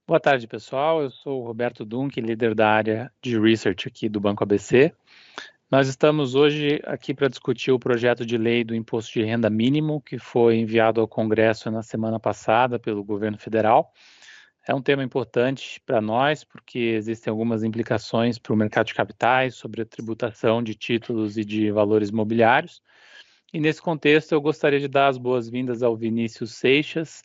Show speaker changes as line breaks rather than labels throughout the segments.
Boa tarde, pessoal. Eu sou o Roberto Dunk, líder da área de Research aqui do Banco ABC. Nós estamos hoje aqui para discutir o projeto de lei do Imposto de Renda Mínimo, que foi enviado ao Congresso na semana passada pelo governo federal. É um tema importante para nós, porque existem algumas implicações para o mercado de capitais, sobre a tributação de títulos e de valores imobiliários. E nesse contexto, eu gostaria de dar as boas-vindas ao Vinícius Seixas,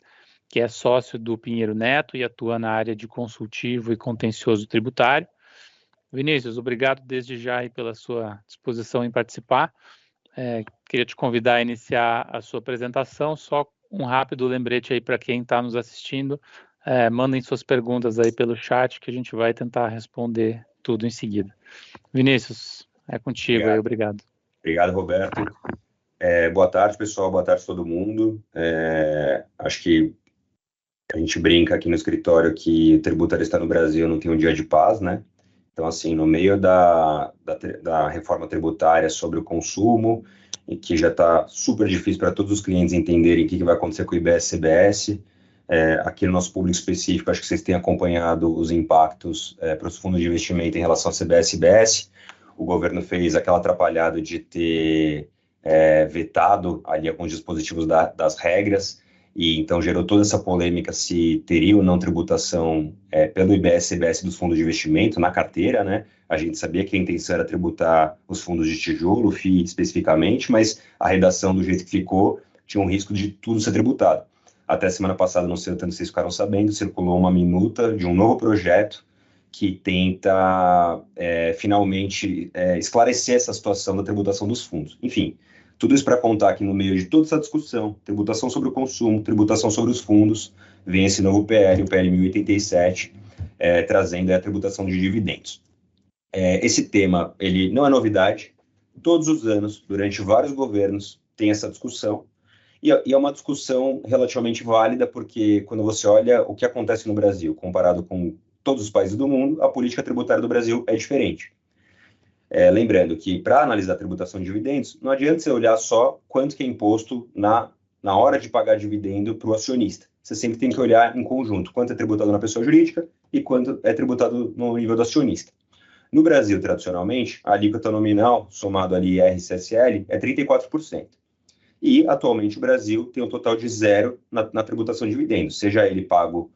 que é sócio do Pinheiro Neto e atua na área de consultivo e contencioso tributário. Vinícius, obrigado desde já aí pela sua disposição em participar. Queria te convidar a iniciar a sua apresentação, só um rápido lembrete aí para quem está nos assistindo. Mandem suas perguntas aí pelo chat que a gente vai tentar responder tudo em seguida. Vinícius, é contigo aí, obrigado.
Obrigado, Roberto. Boa tarde, pessoal, boa tarde a todo mundo. Acho que a gente brinca aqui no escritório que o tributarista no Brasil não tem um dia de paz, né? Então, assim, no meio da reforma tributária sobre o consumo, e que já está super difícil para todos os clientes entenderem o que vai acontecer com o IBS-CBS, aqui no nosso público específico, acho que vocês têm acompanhado os impactos para os fundos de investimento em relação ao CBS e IBS. O governo fez aquela atrapalhada de ter vetado ali alguns dispositivos das regras, e então gerou toda essa polêmica se teria ou não tributação pelo IBS-CBS dos fundos de investimento na carteira, né? A gente sabia que a intenção era tributar os fundos de tijolo, o FII especificamente, mas a redação do jeito que ficou tinha um risco de tudo ser tributado. Até semana passada, não sei tanto se vocês ficaram sabendo, circulou uma minuta de um novo projeto que tenta finalmente esclarecer essa situação da tributação dos fundos. Enfim, tudo isso para contar que no meio de toda essa discussão, tributação sobre o consumo, tributação sobre os fundos, vem esse novo PL, o PL 1087, trazendo a tributação de dividendos. Esse tema, ele não é novidade. Todos os anos, durante vários governos, tem essa discussão. E é uma discussão relativamente válida, porque quando você olha o que acontece no Brasil, comparado com todos os países do mundo, a política tributária do Brasil é diferente. Lembrando que, para analisar a tributação de dividendos, não adianta você olhar só quanto que é imposto na hora de pagar dividendo para o acionista. Você sempre tem que olhar em conjunto quanto é tributado na pessoa jurídica e quanto é tributado no nível do acionista. No Brasil, tradicionalmente, a alíquota nominal, somado ali IR/CSL, é 34%. E, atualmente, o Brasil tem um total de zero na tributação de dividendos, seja ele pago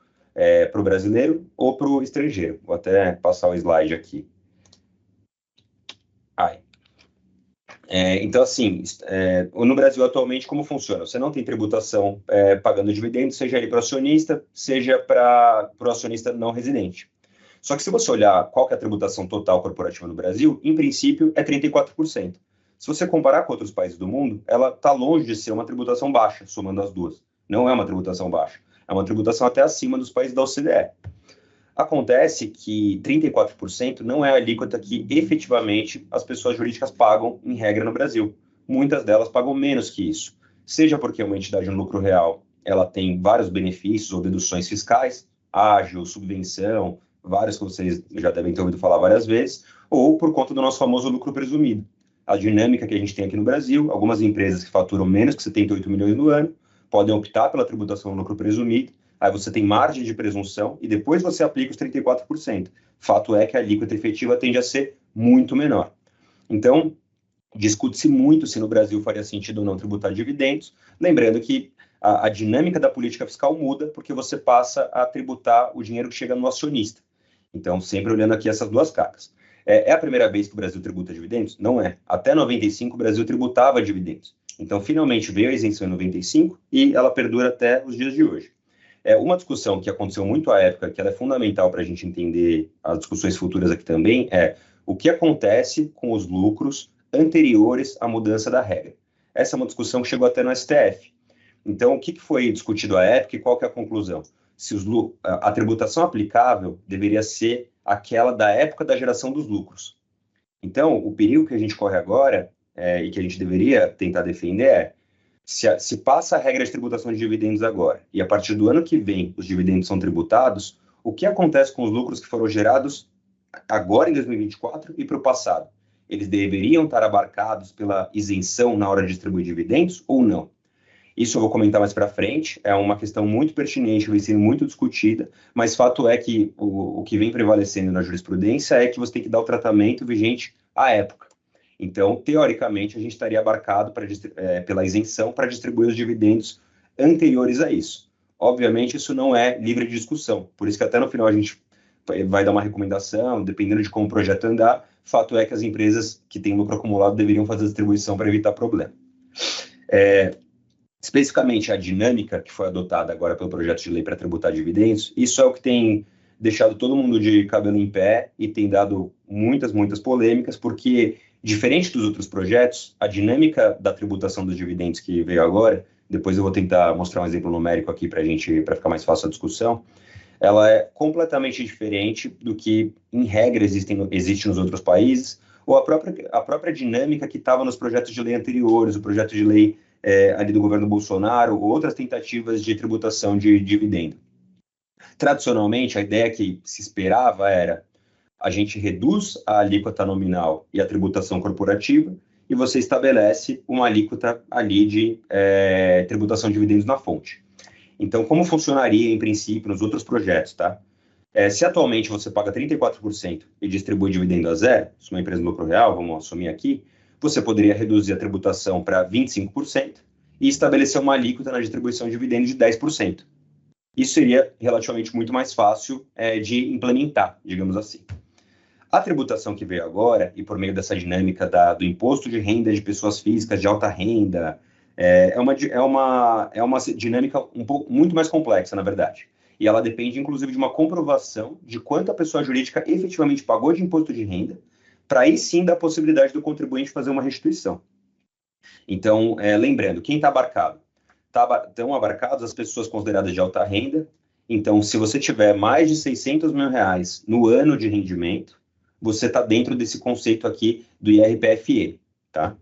para o brasileiro ou para o estrangeiro. Vou até passar o slide aqui. Então, assim, no Brasil atualmente, como funciona? Você não tem tributação pagando dividendos, seja ele para o acionista, seja para o acionista não residente. Só que se você olhar qual que é a tributação total corporativa no Brasil, em princípio é 34%. Se você comparar com outros países do mundo, ela está longe de ser uma tributação baixa, somando as duas. Não é uma tributação baixa, é uma tributação até acima dos países da OCDE. Acontece que 34% não é a alíquota que efetivamente as pessoas jurídicas pagam em regra no Brasil. Muitas delas pagam menos que isso, seja porque uma entidade no lucro real ela tem vários benefícios ou deduções fiscais, ágio, subvenção, vários que vocês já devem ter ouvido falar várias vezes, ou por conta do nosso famoso lucro presumido. A dinâmica que a gente tem aqui no Brasil, algumas empresas que faturam menos que 78 milhões no ano podem optar pela tributação no lucro presumido. Aí você tem margem de presunção e depois você aplica os 34%. Fato é que a alíquota efetiva tende a ser muito menor. Então, discute-se muito se no Brasil faria sentido ou não tributar dividendos, lembrando que a dinâmica da política fiscal muda porque você passa a tributar o dinheiro que chega no acionista. Então, sempre olhando aqui essas duas caras. É a primeira vez que o Brasil tributa dividendos? Não é. Até 95 o Brasil tributava dividendos. Então, finalmente veio a isenção em 95 e ela perdura até os dias de hoje. Uma discussão que aconteceu muito à época, que ela é fundamental para a gente entender as discussões futuras aqui também, é o que acontece com os lucros anteriores à mudança da regra. Essa é uma discussão que chegou até no STF. Então, o que foi discutido à época e qual que é a conclusão? Se a tributação aplicável deveria ser aquela da época da geração dos lucros. Então, o perigo que a gente corre agora, e que a gente deveria tentar defender é, se passa a regra de tributação de dividendos agora, e a partir do ano que vem os dividendos são tributados, o que acontece com os lucros que foram gerados agora em 2024 e para o passado? Eles deveriam estar abarcados pela isenção na hora de distribuir dividendos ou não? Isso eu vou comentar mais para frente, é uma questão muito pertinente, vai ser muito discutida, mas fato é que o que vem prevalecendo na jurisprudência é que você tem que dar o tratamento vigente à época. Então, teoricamente, a gente estaria abarcado pela isenção para distribuir os dividendos anteriores a isso. Obviamente, isso não é livre de discussão, por isso que até no final a gente vai dar uma recomendação, dependendo de como o projeto andar, fato é que as empresas que têm lucro acumulado deveriam fazer a distribuição para evitar problema. Especificamente a dinâmica que foi adotada agora pelo projeto de lei para tributar dividendos, isso é o que tem deixado todo mundo de cabelo em pé e tem dado muitas polêmicas, porque, diferente dos outros projetos, a dinâmica da tributação dos dividendos que veio agora, depois eu vou tentar mostrar um exemplo numérico aqui para ficar mais fácil a discussão, ela é completamente diferente do que, em regra, existe nos outros países, ou a própria dinâmica que estava nos projetos de lei anteriores, o projeto de lei ali do governo Bolsonaro, ou outras tentativas de tributação de dividendo. Tradicionalmente, a ideia que se esperava era a gente reduz a alíquota nominal e a tributação corporativa e você estabelece uma alíquota ali de tributação de dividendos na fonte. Então, como funcionaria, em princípio, nos outros projetos, tá? Se atualmente você paga 34% e distribui dividendo a zero, se uma empresa no lucro real, vamos assumir aqui, você poderia reduzir a tributação para 25% e estabelecer uma alíquota na distribuição de dividendos de 10%. Isso seria relativamente muito mais fácil de implementar, digamos assim. A tributação que veio agora, e por meio dessa dinâmica do imposto de renda de pessoas físicas de alta renda, é uma dinâmica muito mais complexa, na verdade. E ela depende, inclusive, de uma comprovação de quanto a pessoa jurídica efetivamente pagou de imposto de renda, para aí sim dar a possibilidade do contribuinte fazer uma restituição. Então, lembrando, quem está abarcado? Estão abarcados as pessoas consideradas de alta renda. Então, se você tiver mais de R$600 mil no ano de rendimento, você está dentro desse conceito aqui do IRPFE, tá?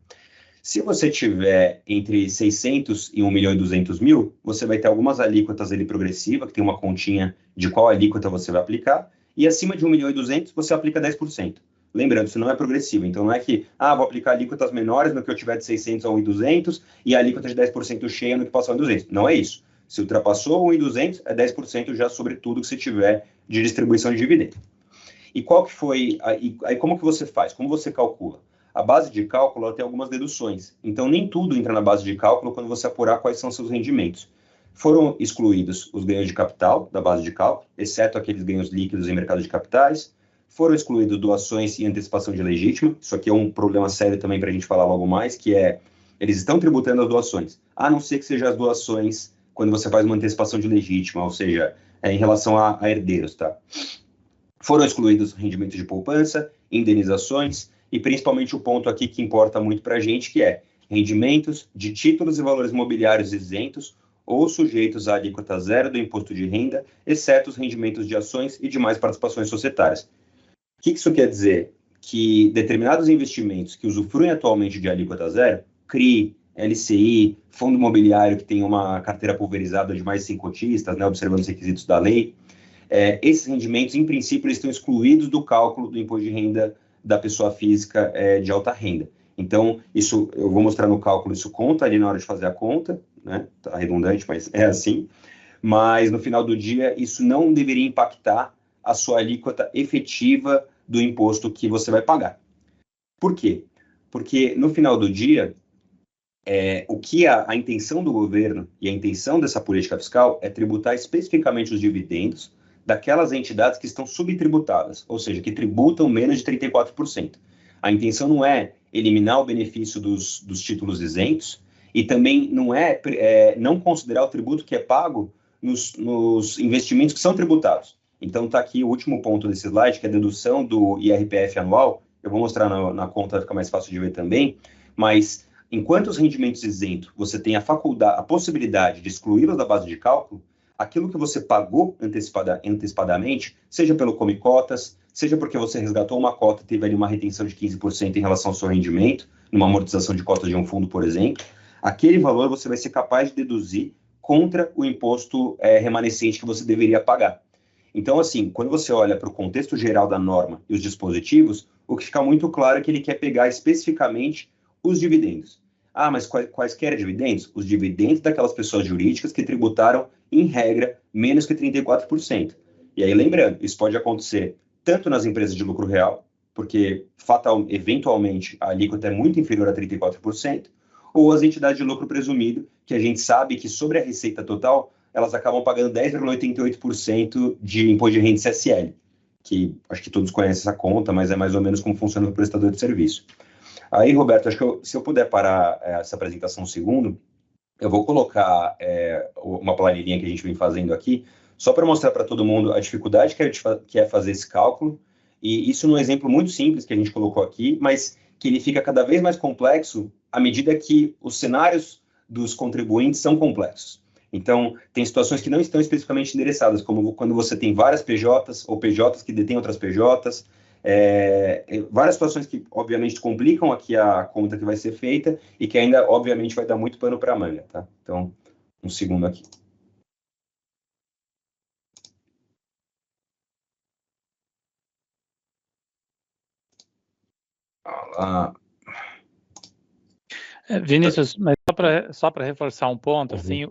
Se você tiver entre 600 e 1.200.000, você vai ter algumas alíquotas ali progressivas, que tem uma continha de qual alíquota você vai aplicar, e acima de 1.200.000 você aplica 10%. Lembrando, isso não é progressivo, então não é que, vou aplicar alíquotas menores no que eu tiver de 600 a 1.200 e a alíquota de 10% cheia no que passar 1.200. Não é isso. Se ultrapassou 1.200, é 10% já sobre tudo que você tiver de distribuição de dividendo. E qual que foi, aí como que você faz? Como você calcula? A base de cálculo ela tem algumas deduções, então nem tudo entra na base de cálculo quando você apurar quais são seus rendimentos. Foram excluídos os ganhos de capital da base de cálculo, exceto aqueles ganhos líquidos em mercado de capitais. Foram excluídos doações e antecipação de legítima. Isso aqui é um problema sério também para a gente falar logo mais, que eles estão tributando as doações, a não ser que sejam as doações quando você faz uma antecipação de legítima, ou seja, em relação a herdeiros, tá? Foram excluídos rendimentos de poupança, indenizações e principalmente o ponto aqui que importa muito para a gente, que é rendimentos de títulos e valores imobiliários isentos ou sujeitos à alíquota zero do imposto de renda, exceto os rendimentos de ações e demais participações societárias. O que isso quer dizer? Que determinados investimentos que usufruem atualmente de alíquota zero, CRI, LCI, fundo imobiliário que tem uma carteira pulverizada de mais de 5 cotistas, observando os requisitos da lei, esses rendimentos, em princípio, eles estão excluídos do cálculo do imposto de renda da pessoa física de alta renda. Então, isso eu vou mostrar no cálculo, isso conta ali na hora de fazer a conta, né? Tá redundante, mas é assim. Mas, no final do dia, isso não deveria impactar a sua alíquota efetiva do imposto que você vai pagar. Por quê? Porque, no final do dia, o que a intenção do governo e a intenção dessa política fiscal é tributar especificamente os dividendos daquelas entidades que estão subtributadas, ou seja, que tributam menos de 34%. A intenção não é eliminar o benefício dos títulos isentos e também não não considerar o tributo que é pago nos investimentos que são tributados. Então, está aqui o último ponto desse slide, que é a dedução do IRPF anual. Eu vou mostrar na conta, fica mais fácil de ver também, mas enquanto os rendimentos isentos, você tem a possibilidade de excluí-los da base de cálculo, aquilo que você pagou antecipadamente, seja pelo Come Cotas, seja porque você resgatou uma cota e teve ali uma retenção de 15% em relação ao seu rendimento, numa amortização de cotas de um fundo, por exemplo, aquele valor você vai ser capaz de deduzir contra o imposto remanescente que você deveria pagar. Então, assim, quando você olha para o contexto geral da norma e os dispositivos, o que fica muito claro é que ele quer pegar especificamente os dividendos. Ah, mas quaisquer dividendos? Os dividendos daquelas pessoas jurídicas que tributaram, em regra, menos que 34%. E aí, lembrando, isso pode acontecer tanto nas empresas de lucro real, porque eventualmente a alíquota é muito inferior a 34%, ou as entidades de lucro presumido, que a gente sabe que sobre a receita total, elas acabam pagando 10,88% de imposto de renda CSL, que acho que todos conhecem essa conta, mas é mais ou menos como funciona o prestador de serviço. Aí, Roberto, acho que se eu puder parar essa apresentação um segundo, eu vou colocar uma planilhinha que a gente vem fazendo aqui, só para mostrar para todo mundo a dificuldade que é fazer esse cálculo, e isso num exemplo muito simples que a gente colocou aqui, mas que ele fica cada vez mais complexo à medida que os cenários dos contribuintes são complexos. Então, tem situações que não estão especificamente endereçadas, como quando você tem várias PJs ou PJs que detêm outras PJs, várias situações que, obviamente, complicam aqui a conta que vai ser feita e que ainda, obviamente, vai dar muito pano para a manga, tá? Então, um segundo aqui. Ah,
Vinícius, mas só para reforçar um ponto, assim,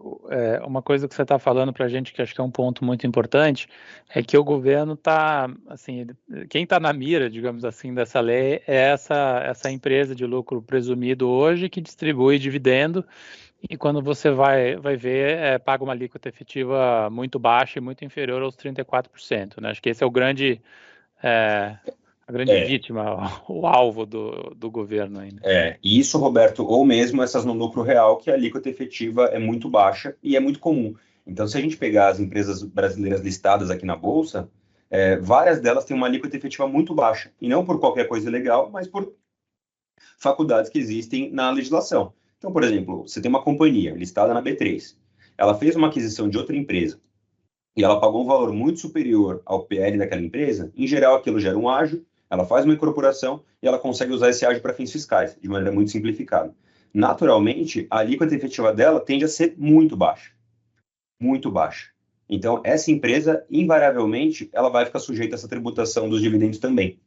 uma coisa que você está falando para a gente que acho que é um ponto muito importante é que o governo está, assim, quem está na mira, digamos assim, dessa lei é essa empresa de lucro presumido hoje que distribui dividendo e quando você vai ver, paga uma alíquota efetiva muito baixa e muito inferior aos 34%, né? Acho que esse é a grande vítima, o alvo do governo ainda.
E isso, Roberto, ou mesmo essas no lucro real, que a alíquota efetiva é muito baixa e é muito comum. Então, se a gente pegar as empresas brasileiras listadas aqui na Bolsa, várias delas têm uma alíquota efetiva muito baixa. E não por qualquer coisa ilegal, mas por faculdades que existem na legislação. Então, por exemplo, você tem uma companhia listada na B3. Ela fez uma aquisição de outra empresa e ela pagou um valor muito superior ao PL daquela empresa. Em geral, aquilo gera um ágio, ela faz uma incorporação e ela consegue usar esse ágio para fins fiscais, de maneira muito simplificada. Naturalmente, a alíquota efetiva dela tende a ser muito baixa. Muito baixa. Então, essa empresa, invariavelmente, ela vai ficar sujeita a essa tributação dos dividendos também.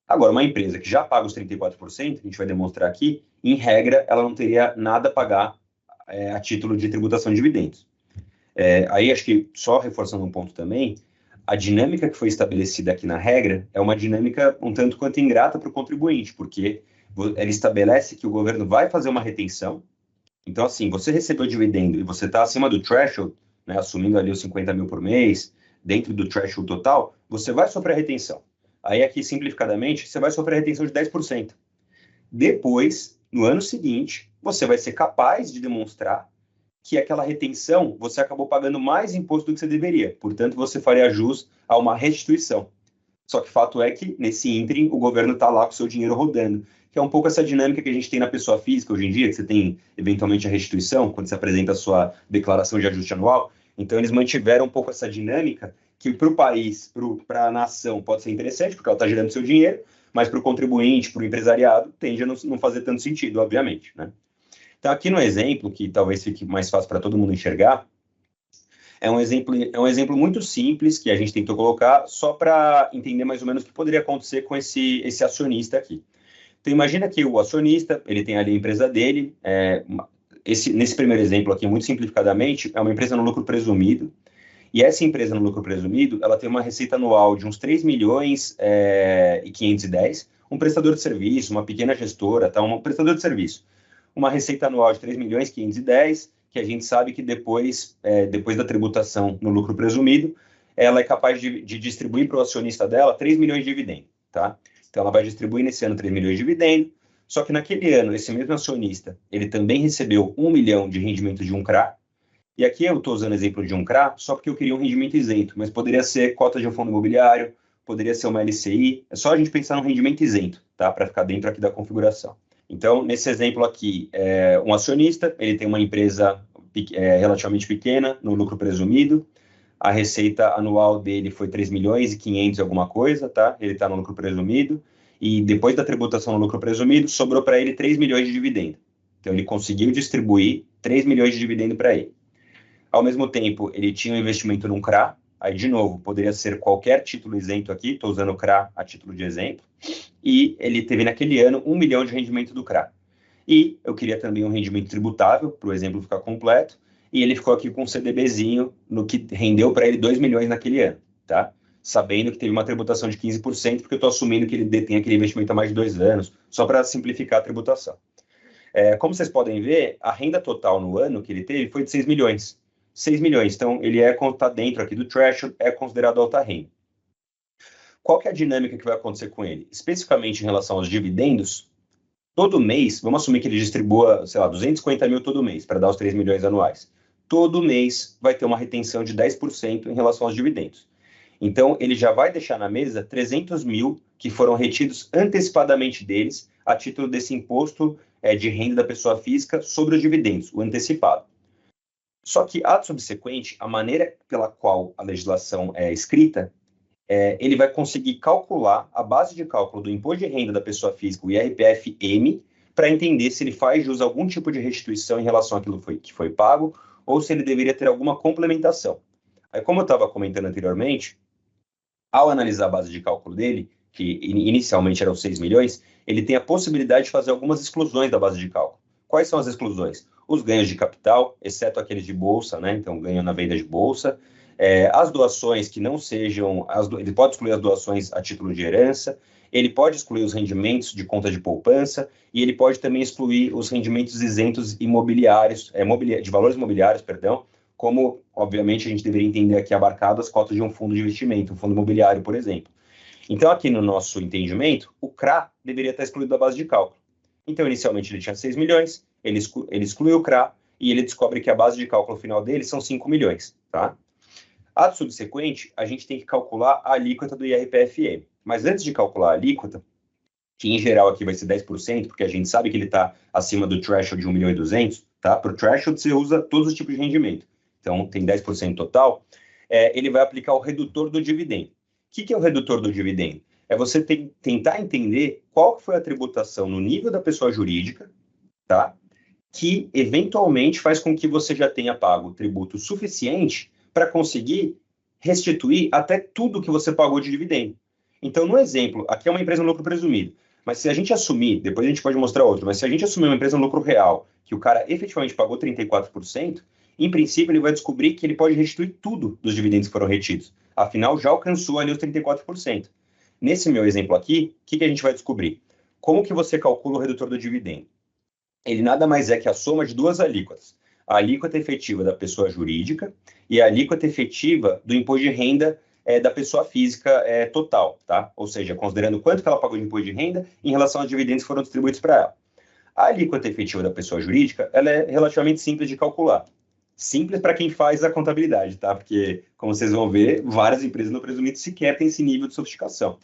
Agora, uma empresa que já paga os 34%, a gente vai demonstrar aqui, em regra, ela não teria nada a pagar a título de tributação de dividendos. Aí, acho que, só reforçando um ponto também, a dinâmica que foi estabelecida aqui na regra é uma dinâmica um tanto quanto ingrata para o contribuinte, porque ela estabelece que o governo vai fazer uma retenção. Então, assim, você recebeu dividendo e você está acima do threshold, né, assumindo ali os 50 mil por mês, dentro do threshold total, você vai sofrer retenção. Aí, aqui, simplificadamente, você vai sofrer retenção de 10%. Depois, no ano seguinte, você vai ser capaz de demonstrar que aquela retenção, você acabou pagando mais imposto do que você deveria. Portanto, você faria jus a uma restituição. Só que o fato é que, nesse ínterim, o governo está lá com o seu dinheiro rodando, que é um pouco essa dinâmica que a gente tem na pessoa física hoje em dia, que você tem, eventualmente, a restituição, quando você apresenta a sua declaração de ajuste anual. Então, eles mantiveram um pouco essa dinâmica, que para o país, para a nação, pode ser interessante, porque ela está gerando seu dinheiro, mas para o contribuinte, para o empresariado, tende a não fazer tanto sentido, obviamente, né? Então, aqui no exemplo, que talvez fique mais fácil para todo mundo enxergar, é um exemplo muito simples que a gente tentou colocar só para entender mais ou menos o que poderia acontecer com esse acionista aqui. Então, imagina que o acionista, ele tem ali a empresa dele, nesse primeiro exemplo aqui, muito simplificadamente, é uma empresa no lucro presumido, e essa empresa no lucro presumido, ela tem uma receita anual de uns 3 milhões e 510, um prestador de serviço, uma pequena gestora, tá? Um prestador de serviço. Uma receita anual de 3 milhões e 510, que a gente sabe que depois da tributação no lucro presumido, ela é capaz de distribuir para o acionista dela 3 milhões de dividendo, tá? Então, ela vai distribuir nesse ano 3 milhões de dividendo, só que naquele ano, esse mesmo acionista, ele também recebeu 1 milhão de rendimento de um CRA, e aqui eu estou usando o exemplo de um CRA só porque eu queria um rendimento isento, mas poderia ser cota de um fundo imobiliário, poderia ser uma LCI, é só a gente pensar no rendimento isento, tá? Para ficar dentro aqui da configuração. Então, nesse exemplo aqui, um acionista, ele tem uma empresa relativamente pequena, no lucro presumido, a receita anual dele foi 3 milhões e 500 alguma coisa, tá? Ele está no lucro presumido, e depois da tributação no lucro presumido, sobrou para ele 3 milhões de dividendo. Então, ele conseguiu distribuir 3 milhões de dividendo para ele. Ao mesmo tempo, ele tinha um investimento num CRA, aí, de novo, poderia ser qualquer título isento aqui, estou usando o CRA a título de exemplo, e ele teve naquele ano 1 milhão de rendimento do CRA. E eu queria também um rendimento tributável, para o exemplo ficar completo, e ele ficou aqui com um CDBzinho, no que rendeu para ele 2 milhões naquele ano, tá? Sabendo que teve uma tributação de 15%, porque eu estou assumindo que ele detém aquele investimento há mais de 2 anos, só para simplificar a tributação. Como vocês podem ver, a renda total no ano que ele teve foi de 6 milhões. 6 milhões, então ele está dentro aqui do threshold, é considerado alta renda. Qual que é a dinâmica que vai acontecer com ele? Especificamente em relação aos dividendos, todo mês, vamos assumir que ele distribua, sei lá, 250 mil todo mês, para dar os 3 milhões anuais. Todo mês vai ter uma retenção de 10% em relação aos dividendos. Então, ele já vai deixar na mesa 300 mil que foram retidos antecipadamente deles, a título desse imposto de renda da pessoa física sobre os dividendos, o antecipado. Só que, ato subsequente, a maneira pela qual a legislação é escrita, ele vai conseguir calcular a base de cálculo do imposto de renda da pessoa física, o IRPF-M, para entender se ele faz jus a algum tipo de restituição em relação àquilo que foi pago, ou se ele deveria ter alguma complementação. Aí, como eu estava comentando anteriormente, ao analisar a base de cálculo dele, que inicialmente eram 6 milhões, ele tem a possibilidade de fazer algumas exclusões da base de cálculo. Quais são as exclusões? Os ganhos de capital, exceto aqueles de bolsa, né? Então, ganho na venda de bolsa. As doações que não sejam... Ele pode excluir as doações a título de herança, ele pode excluir os rendimentos de conta de poupança e ele pode também excluir os rendimentos isentos imobiliários, de valores imobiliários, perdão, como, obviamente, a gente deveria entender aqui abarcado as cotas de um fundo de investimento, um fundo imobiliário, por exemplo. Então, aqui no nosso entendimento, o CRA deveria estar excluído da base de cálculo. Então, inicialmente, ele tinha 6 milhões, ele excluiu o CRA e ele descobre que a base de cálculo final dele são 5 milhões, tá? Ato subsequente, a gente tem que calcular a alíquota do IRPF-M. Mas antes de calcular a alíquota, que em geral aqui vai ser 10%, porque a gente sabe que ele está acima do threshold de 1 milhão e 200, tá? Para o threshold, você usa todos os tipos de rendimento. Então, tem 10% total. Ele vai aplicar o redutor do dividendo. O que é o redutor do dividendo? É você tentar entender qual foi a tributação no nível da pessoa jurídica, tá? Que eventualmente faz com que você já tenha pago tributo suficiente para conseguir restituir até tudo que você pagou de dividendo. Então, no exemplo, aqui é uma empresa no lucro presumido, mas se a gente assumir, depois a gente pode mostrar outro, mas se a gente assumir uma empresa no lucro real, que o cara efetivamente pagou 34%, em princípio ele vai descobrir que ele pode restituir tudo dos dividendos que foram retidos. Afinal, já alcançou ali os 34%. Nesse meu exemplo aqui, o que a gente vai descobrir? Como que você calcula o redutor do dividendo? Ele nada mais é que a soma de duas alíquotas. A alíquota efetiva da pessoa jurídica e a alíquota efetiva do imposto de renda da pessoa física total, tá? Ou seja, considerando quanto que ela pagou de imposto de renda em relação aos dividendos que foram distribuídos para ela. A alíquota efetiva da pessoa jurídica, ela é relativamente simples de calcular. Simples para quem faz a contabilidade, tá? Porque, como vocês vão ver, várias empresas no presumido sequer têm esse nível de sofisticação.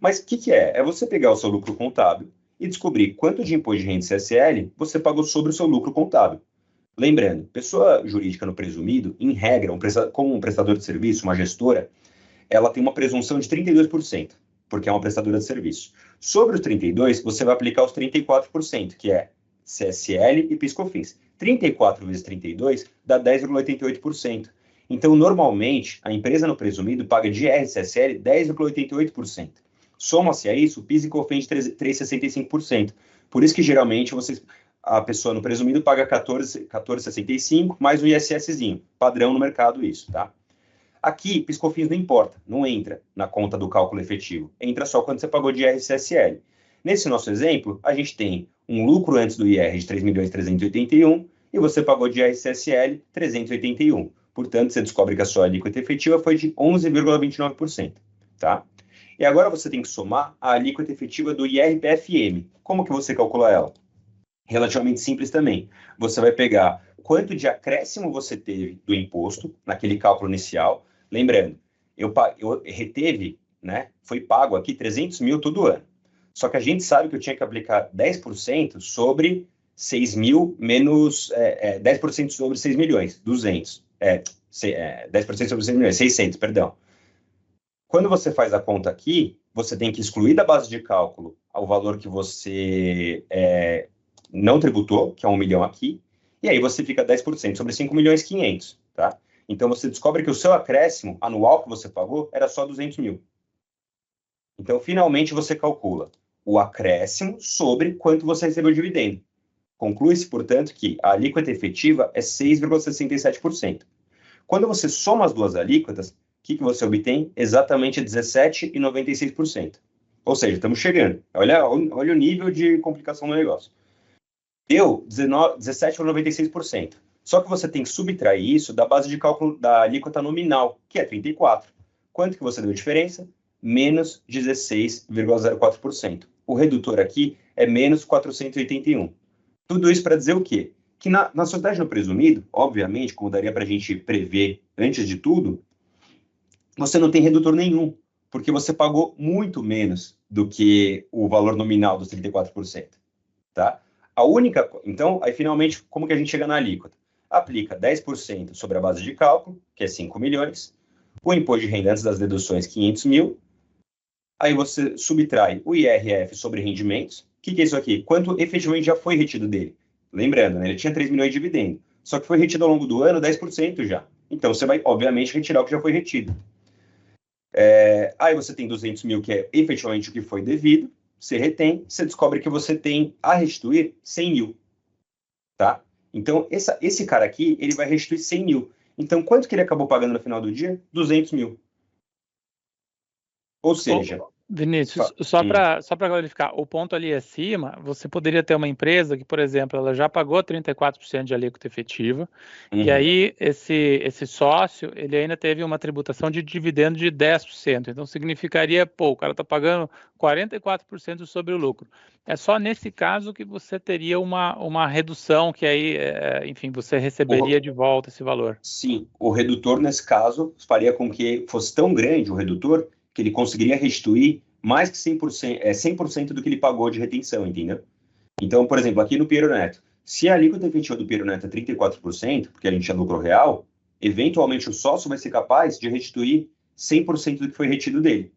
Mas o que é? É você pegar o seu lucro contábil e descobrir quanto de imposto de renda e CSL você pagou sobre o seu lucro contábil. Lembrando, pessoa jurídica no presumido, em regra, como um prestador de serviço, uma gestora, ela tem uma presunção de 32%, porque é uma prestadora de serviço. Sobre os 32%, você vai aplicar os 34%, que é CSL e PIS/COFINS. 34 vezes 32 dá 10,88%. Então, normalmente, a empresa no presumido paga de IR e CSL 10,88%. Soma-se a isso o PIS e COFINS de 3,65%. Por isso que, geralmente, a pessoa no presumido paga 14,65 mais um ISSzinho. Padrão no mercado isso, tá? Aqui, PIS/COFINS não importa, não entra na conta do cálculo efetivo. Entra só quando você pagou de IR e CSL. Nesse nosso exemplo, a gente tem um lucro antes do IR de 3.381 e você pagou de IR e CSL 381. Portanto, você descobre que a sua alíquota efetiva foi de 11,29%, tá? E agora você tem que somar a alíquota efetiva do IRPF-M. Como que você calcula ela? Relativamente simples também. Você vai pegar quanto de acréscimo você teve do imposto naquele cálculo inicial. Lembrando, eu reteve, né? Foi pago aqui 300 mil todo ano. Só que a gente sabe que eu tinha que aplicar 10% sobre 6 mil menos 10% sobre 6 milhões, 200. 10% sobre 6 milhões, 600, perdão. Quando você faz a conta aqui, você tem que excluir da base de cálculo o valor que você não tributou, que é 1 milhão aqui, e aí você fica 10% sobre 5 milhões 500, tá? Então, você descobre que o seu acréscimo anual que você pagou era só 200 mil. Então, finalmente, você calcula o acréscimo sobre quanto você recebeu de dividendo. Conclui-se, portanto, que a alíquota efetiva é 6,67%. Quando você soma as duas alíquotas, o que você obtém? Exatamente 17,96%. Ou seja, estamos chegando. Olha o nível de complicação do negócio. Deu 17,96%. Só que você tem que subtrair isso da base de cálculo da alíquota nominal, que é 34%. Quanto que você deu de diferença? Menos 16,04%. O redutor aqui é menos 481. Tudo isso para dizer o quê? Que na sociedade no presumido, obviamente, como daria para a gente prever antes de tudo, você não tem redutor nenhum, porque você pagou muito menos do que o valor nominal dos 34%. Tá? Então, aí finalmente, como que a gente chega na alíquota? Aplica 10% sobre a base de cálculo, que é 5 milhões, o imposto de renda antes das deduções, 500 mil, aí você subtrai o IRF sobre rendimentos. O que é isso aqui? Quanto efetivamente já foi retido dele? Lembrando, né, ele tinha 3 milhões de dividendo, só que foi retido ao longo do ano 10% já. Então, você vai, obviamente, retirar o que já foi retido. Aí você tem 200 mil, que é efetivamente o que foi devido, você retém, você descobre que você tem a restituir 100 mil, tá? Então, esse cara aqui, ele vai restituir 100 mil. Então, quanto que ele acabou pagando no final do dia? 200 mil. Ou seja...
Vinícius, só para clarificar, o ponto ali acima, você poderia ter uma empresa que, por exemplo, ela já pagou 34% de alíquota efetiva, e aí esse sócio, ele ainda teve uma tributação de dividendo de 10%, então significaria, o cara está pagando 44% sobre o lucro. É só nesse caso que você teria uma redução, que aí, enfim, você receberia de volta esse valor.
Sim, o redutor, nesse caso, faria com que fosse tão grande o redutor que ele conseguiria restituir mais que 100% do que ele pagou de retenção, entendeu? Então, por exemplo, aqui no Piero Neto, se a alíquota efetiva do Piero Neto é 34%, porque a gente é lucro real, eventualmente o sócio vai ser capaz de restituir 100% do que foi retido dele,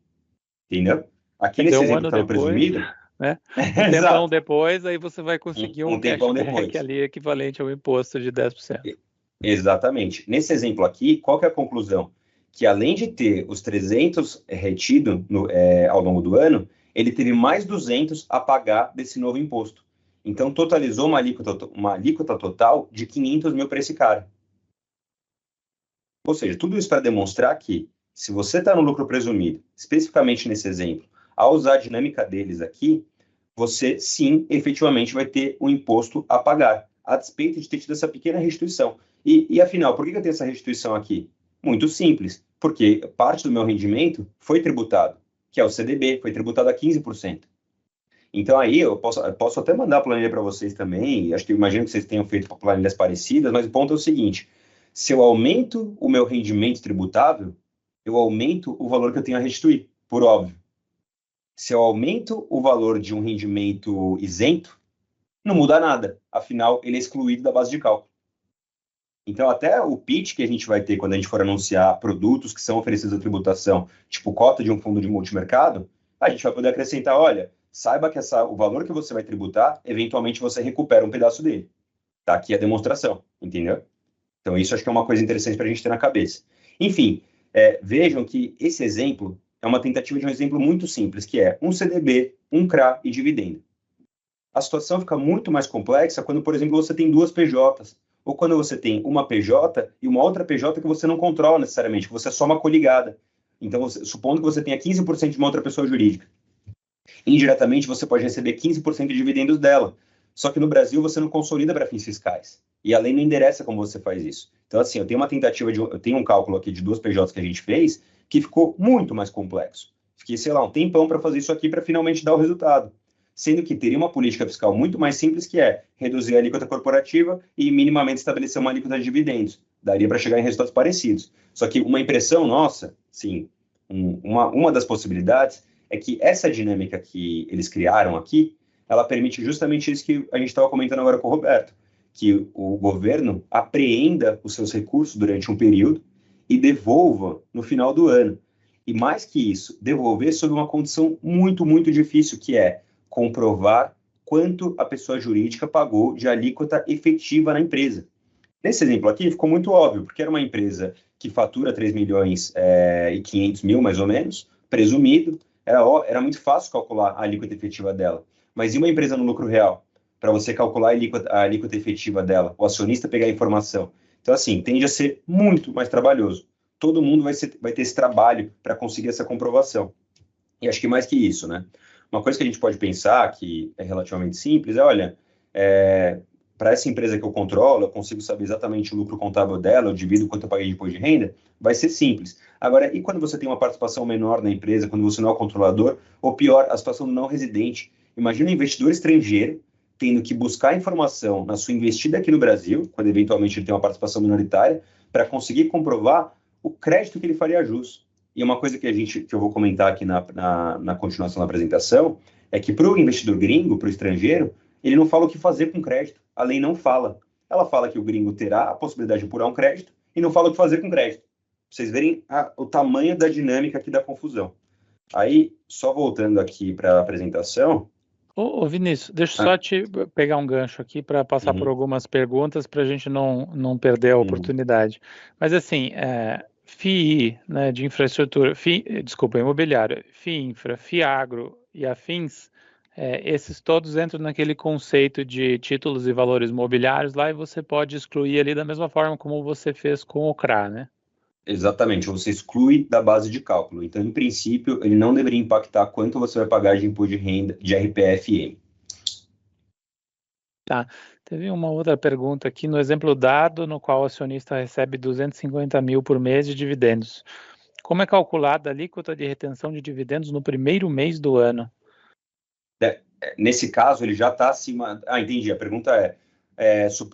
entendeu? Aqui nesse exemplo que está no presumido...
Né? Um tempão depois, aí você vai conseguir um cashback ali equivalente ao imposto de 10%.
Exatamente. Nesse exemplo aqui, qual que é a conclusão? Que além de ter os 300 retido ao longo do ano, ele teve mais 200 a pagar desse novo imposto. Então, totalizou uma alíquota total de 500 mil para esse cara. Ou seja, tudo isso para demonstrar que, se você está no lucro presumido, especificamente nesse exemplo, ao usar a dinâmica deles aqui, você sim, efetivamente, vai ter um imposto a pagar, a despeito de ter tido essa pequena restituição. E afinal, por que eu tenho essa restituição aqui? Muito simples, porque parte do meu rendimento foi tributado, que é o CDB, foi tributado a 15%. Então aí eu posso até mandar a planilha para vocês também, imagino que vocês tenham feito planilhas parecidas, mas o ponto é o seguinte, se eu aumento o meu rendimento tributável, eu aumento o valor que eu tenho a restituir, por óbvio. Se eu aumento o valor de um rendimento isento, não muda nada, afinal ele é excluído da base de cálculo. Então, até o pitch que a gente vai ter quando a gente for anunciar produtos que são oferecidos à tributação, tipo cota de um fundo de multimercado, a gente vai poder acrescentar, olha, saiba que o valor que você vai tributar, eventualmente você recupera um pedaço dele. Tá aqui a demonstração, entendeu? Então, isso acho que é uma coisa interessante para a gente ter na cabeça. Enfim, vejam que esse exemplo é uma tentativa de um exemplo muito simples, que é um CDB, um CRA e dividendo. A situação fica muito mais complexa quando, por exemplo, você tem duas PJs, ou quando você tem uma PJ e uma outra PJ que você não controla necessariamente, que você é só uma coligada. Então, supondo que você tenha 15% de uma outra pessoa jurídica. Indiretamente, você pode receber 15% de dividendos dela. Só que no Brasil, você não consolida para fins fiscais. E a lei não endereça como você faz isso. Então, assim, eu tenho um cálculo aqui de duas PJs que a gente fez, que ficou muito mais complexo. Fiquei, sei lá, um tempão para fazer isso aqui para finalmente dar o resultado. Sendo que teria uma política fiscal muito mais simples, que é reduzir a alíquota corporativa e minimamente estabelecer uma alíquota de dividendos. Daria para chegar em resultados parecidos. Só que uma impressão nossa, sim, uma das possibilidades é que essa dinâmica que eles criaram aqui, ela permite justamente isso que a gente estava comentando agora com o Roberto, que o governo apreenda os seus recursos durante um período e devolva no final do ano. E mais que isso, devolver sob uma condição muito, muito difícil, que é comprovar quanto a pessoa jurídica pagou de alíquota efetiva na empresa. Nesse exemplo aqui, ficou muito óbvio, porque era uma empresa que fatura 3 milhões e 500 mil, mais ou menos, presumido, era muito fácil calcular a alíquota efetiva dela. Mas e uma empresa no lucro real? para você calcular a alíquota efetiva dela, o acionista pegar a informação. Então, assim, tende a ser muito mais trabalhoso. Todo mundo vai ter esse trabalho para conseguir essa comprovação. E acho que mais que isso, né? Uma coisa que a gente pode pensar, que é relativamente simples, olha, para essa empresa que eu controlo, eu consigo saber exatamente o lucro contábil dela, eu divido quanto eu paguei de imposto de renda, vai ser simples. Agora, e quando você tem uma participação menor na empresa, quando você não é o controlador, ou pior, a situação do não residente? Imagina um investidor estrangeiro tendo que buscar informação na sua investida aqui no Brasil, quando eventualmente ele tem uma participação minoritária, para conseguir comprovar o crédito que ele faria jus. E uma coisa que eu vou comentar aqui na continuação da apresentação, é que para o investidor gringo, para o estrangeiro, ele não fala o que fazer com crédito. A lei não fala. Ela fala que o gringo terá a possibilidade de apurar um crédito e não fala o que fazer com crédito. Pra vocês verem o tamanho da dinâmica aqui da confusão. Aí, só voltando aqui para a apresentação...
Ô Vinícius, deixa eu só te pegar um gancho aqui para passar por algumas perguntas para a gente não perder a oportunidade. Mas assim, FII, né, de infraestrutura, imobiliário, FIINFRA, FIAGRO e afins, esses todos entram naquele conceito de títulos e valores mobiliários lá e você pode excluir ali da mesma forma como você fez com o CRA, né?
Exatamente, você exclui da base de cálculo. Então, em princípio, ele não deveria impactar quanto você vai pagar de imposto de renda de RPF-M.
Tá. Teve uma outra pergunta aqui no exemplo dado, no qual o acionista recebe 250 mil por mês de dividendos. Como é calculada a alíquota de retenção de dividendos no primeiro mês do ano?
Nesse caso, ele já está acima... entendi. A pergunta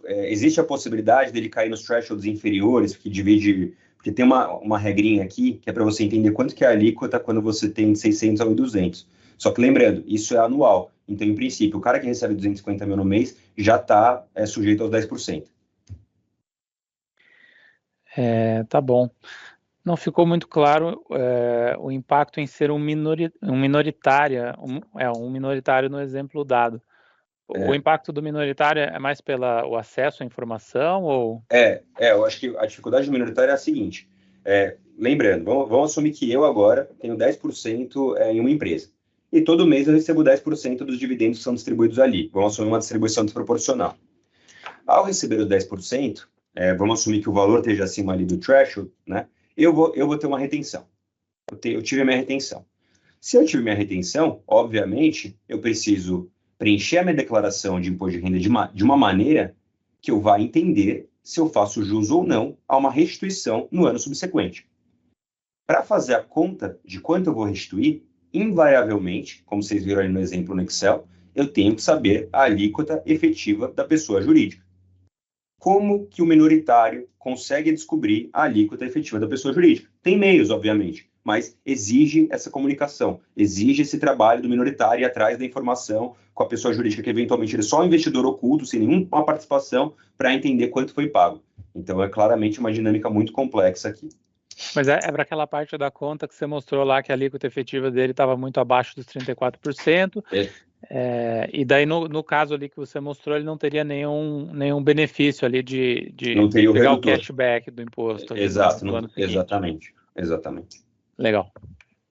existe a possibilidade dele cair nos thresholds inferiores, que divide... Porque tem uma regrinha aqui, que é para você entender quanto que é a alíquota quando você tem de 600 a 1.200. Só que lembrando, isso é anual. Então, em princípio, o cara que recebe 250 mil no mês já está sujeito aos 10%.
Tá bom. Não ficou muito claro o impacto em ser um minoritário no exemplo dado. O impacto do minoritário é mais pelo acesso à informação ou...
eu acho que a dificuldade do minoritário é a seguinte. Lembrando, vamos assumir que eu agora tenho 10% em uma empresa. E todo mês eu recebo 10% dos dividendos que são distribuídos ali. Vamos assumir uma distribuição desproporcional. Ao receber os 10%, vamos assumir que o valor esteja acima ali do threshold, né? Eu vou ter uma retenção. Eu tive a minha retenção. Se eu tive minha retenção, obviamente, eu preciso preencher a minha declaração de imposto de renda de uma maneira que eu vá entender se eu faço jus ou não a uma restituição no ano subsequente. Para fazer a conta de quanto eu vou restituir, invariavelmente, como vocês viram ali no exemplo no Excel, eu tenho que saber a alíquota efetiva da pessoa jurídica. Como que o minoritário consegue descobrir a alíquota efetiva da pessoa jurídica? Tem meios, obviamente, mas exige essa comunicação, exige esse trabalho do minoritário ir atrás da informação com a pessoa jurídica, que eventualmente ele é só um investidor oculto, sem nenhuma participação, para entender quanto foi pago. Então, é claramente uma dinâmica muito complexa aqui.
Mas é para aquela parte da conta que você mostrou lá que a alíquota efetiva dele estava muito abaixo dos 34%. E daí, no caso ali que você mostrou, ele não teria nenhum benefício ali de
não teria
pegar
redutor.
O cashback do imposto.
Exato, no ano seguinte. Exatamente.
Legal.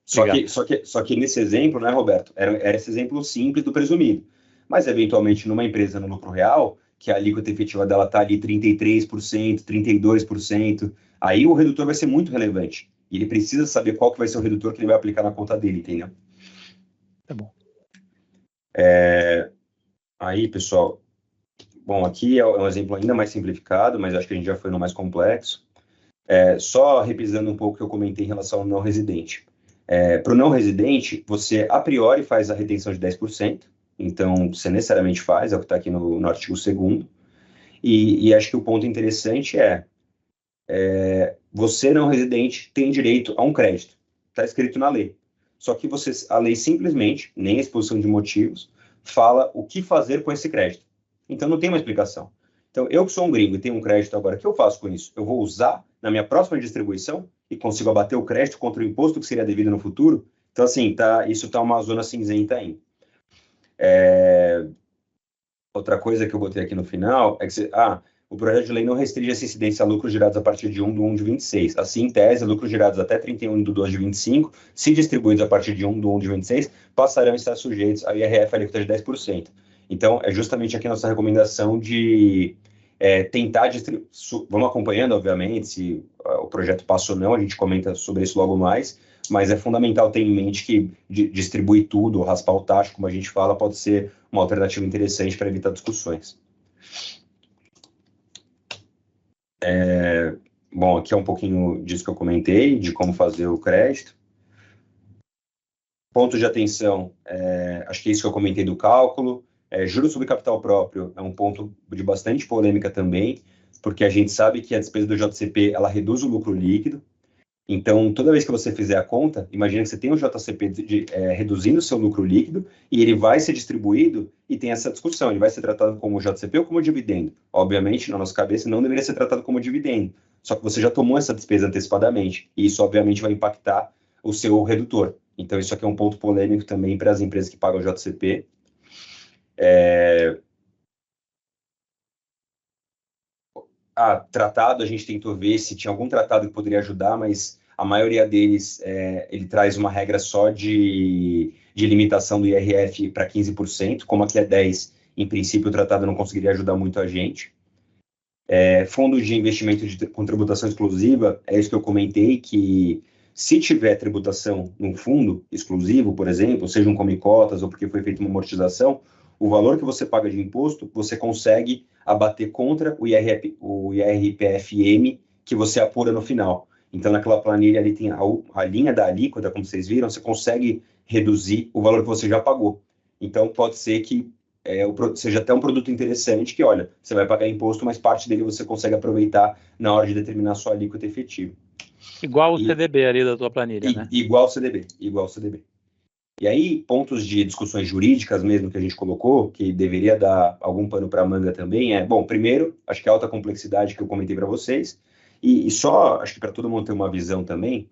Só que nesse exemplo, né, Roberto, era esse exemplo simples do presumido. Mas, eventualmente, numa empresa no lucro real, que a alíquota efetiva dela está ali 33%, 32%, aí o redutor vai ser muito relevante. E ele precisa saber qual que vai ser o redutor que ele vai aplicar na conta dele, entendeu?
Tá bom.
Aí, pessoal, bom, aqui é um exemplo ainda mais simplificado, mas acho que a gente já foi no mais complexo. Só repisando um pouco o que eu comentei em relação ao não residente. Para o não residente, você, a priori, faz a retenção de 10%, então você necessariamente faz, é o que está aqui no artigo 2º, e acho que o ponto interessante você não residente tem direito a um crédito, está escrito na lei. Só que a lei simplesmente, nem a exposição de motivos, fala o que fazer com esse crédito. Então não tem uma explicação. Então, eu que sou um gringo e tenho um crédito agora, o que eu faço com isso? Eu vou usar na minha próxima distribuição e consigo abater o crédito contra o imposto que seria devido no futuro? Então, assim, isso está uma zona cinzenta ainda. Outra coisa que eu botei aqui no final é que o projeto de lei não restringe essa incidência a lucros gerados a partir de 1/1/26. Assim, em tese, lucros gerados até 31/12/25, se distribuídos a partir de 1/1/26, passarão a estar sujeitos ao IRF alíquota de 10%. Então, é justamente aqui a nossa recomendação de tentar vamos acompanhando, obviamente, se o projeto passa ou não, a gente comenta sobre isso logo mais, mas é fundamental ter em mente que distribuir tudo, raspar o tacho, como a gente fala, pode ser uma alternativa interessante para evitar discussões. Bom, aqui é um pouquinho disso que eu comentei, de como fazer o crédito. Pontos de atenção, acho que é isso que eu comentei do cálculo. Juros sobre capital próprio é um ponto de bastante polêmica também, porque a gente sabe que a despesa do JCP, ela reduz o lucro líquido. Então, toda vez que você fizer a conta, imagina que você tem um JCP reduzindo o seu lucro líquido e ele vai ser distribuído e tem essa discussão, ele vai ser tratado como JCP ou como dividendo. Obviamente, na nossa cabeça, não deveria ser tratado como dividendo, só que você já tomou essa despesa antecipadamente e isso, obviamente, vai impactar o seu redutor. Então, isso aqui é um ponto polêmico também para as empresas que pagam JCP. Tratado, a gente tentou ver se tinha algum tratado que poderia ajudar, mas a maioria deles, ele traz uma regra só de limitação do IRF para 15%, como aqui é 10%, em princípio o tratado não conseguiria ajudar muito a gente. Fundos de investimento com tributação exclusiva, é isso que eu comentei, que se tiver tributação num fundo exclusivo, por exemplo, seja um come cotas ou porque foi feita uma amortização, o valor que você paga de imposto, você consegue abater contra o IRPFM que você apura no final. Então, naquela planilha ali tem a linha da alíquota, como vocês viram, você consegue reduzir o valor que você já pagou. Então, pode ser que seja até um produto interessante que, olha, você vai pagar imposto, mas parte dele você consegue aproveitar na hora de determinar a sua alíquota efetiva.
Igual o CDB ali da tua planilha, né?
Igual o CDB. E aí, pontos de discussões jurídicas mesmo que a gente colocou, que deveria dar algum pano para a manga também, bom, primeiro, acho que a alta complexidade que eu comentei para vocês, e só, acho que para todo mundo ter uma visão também,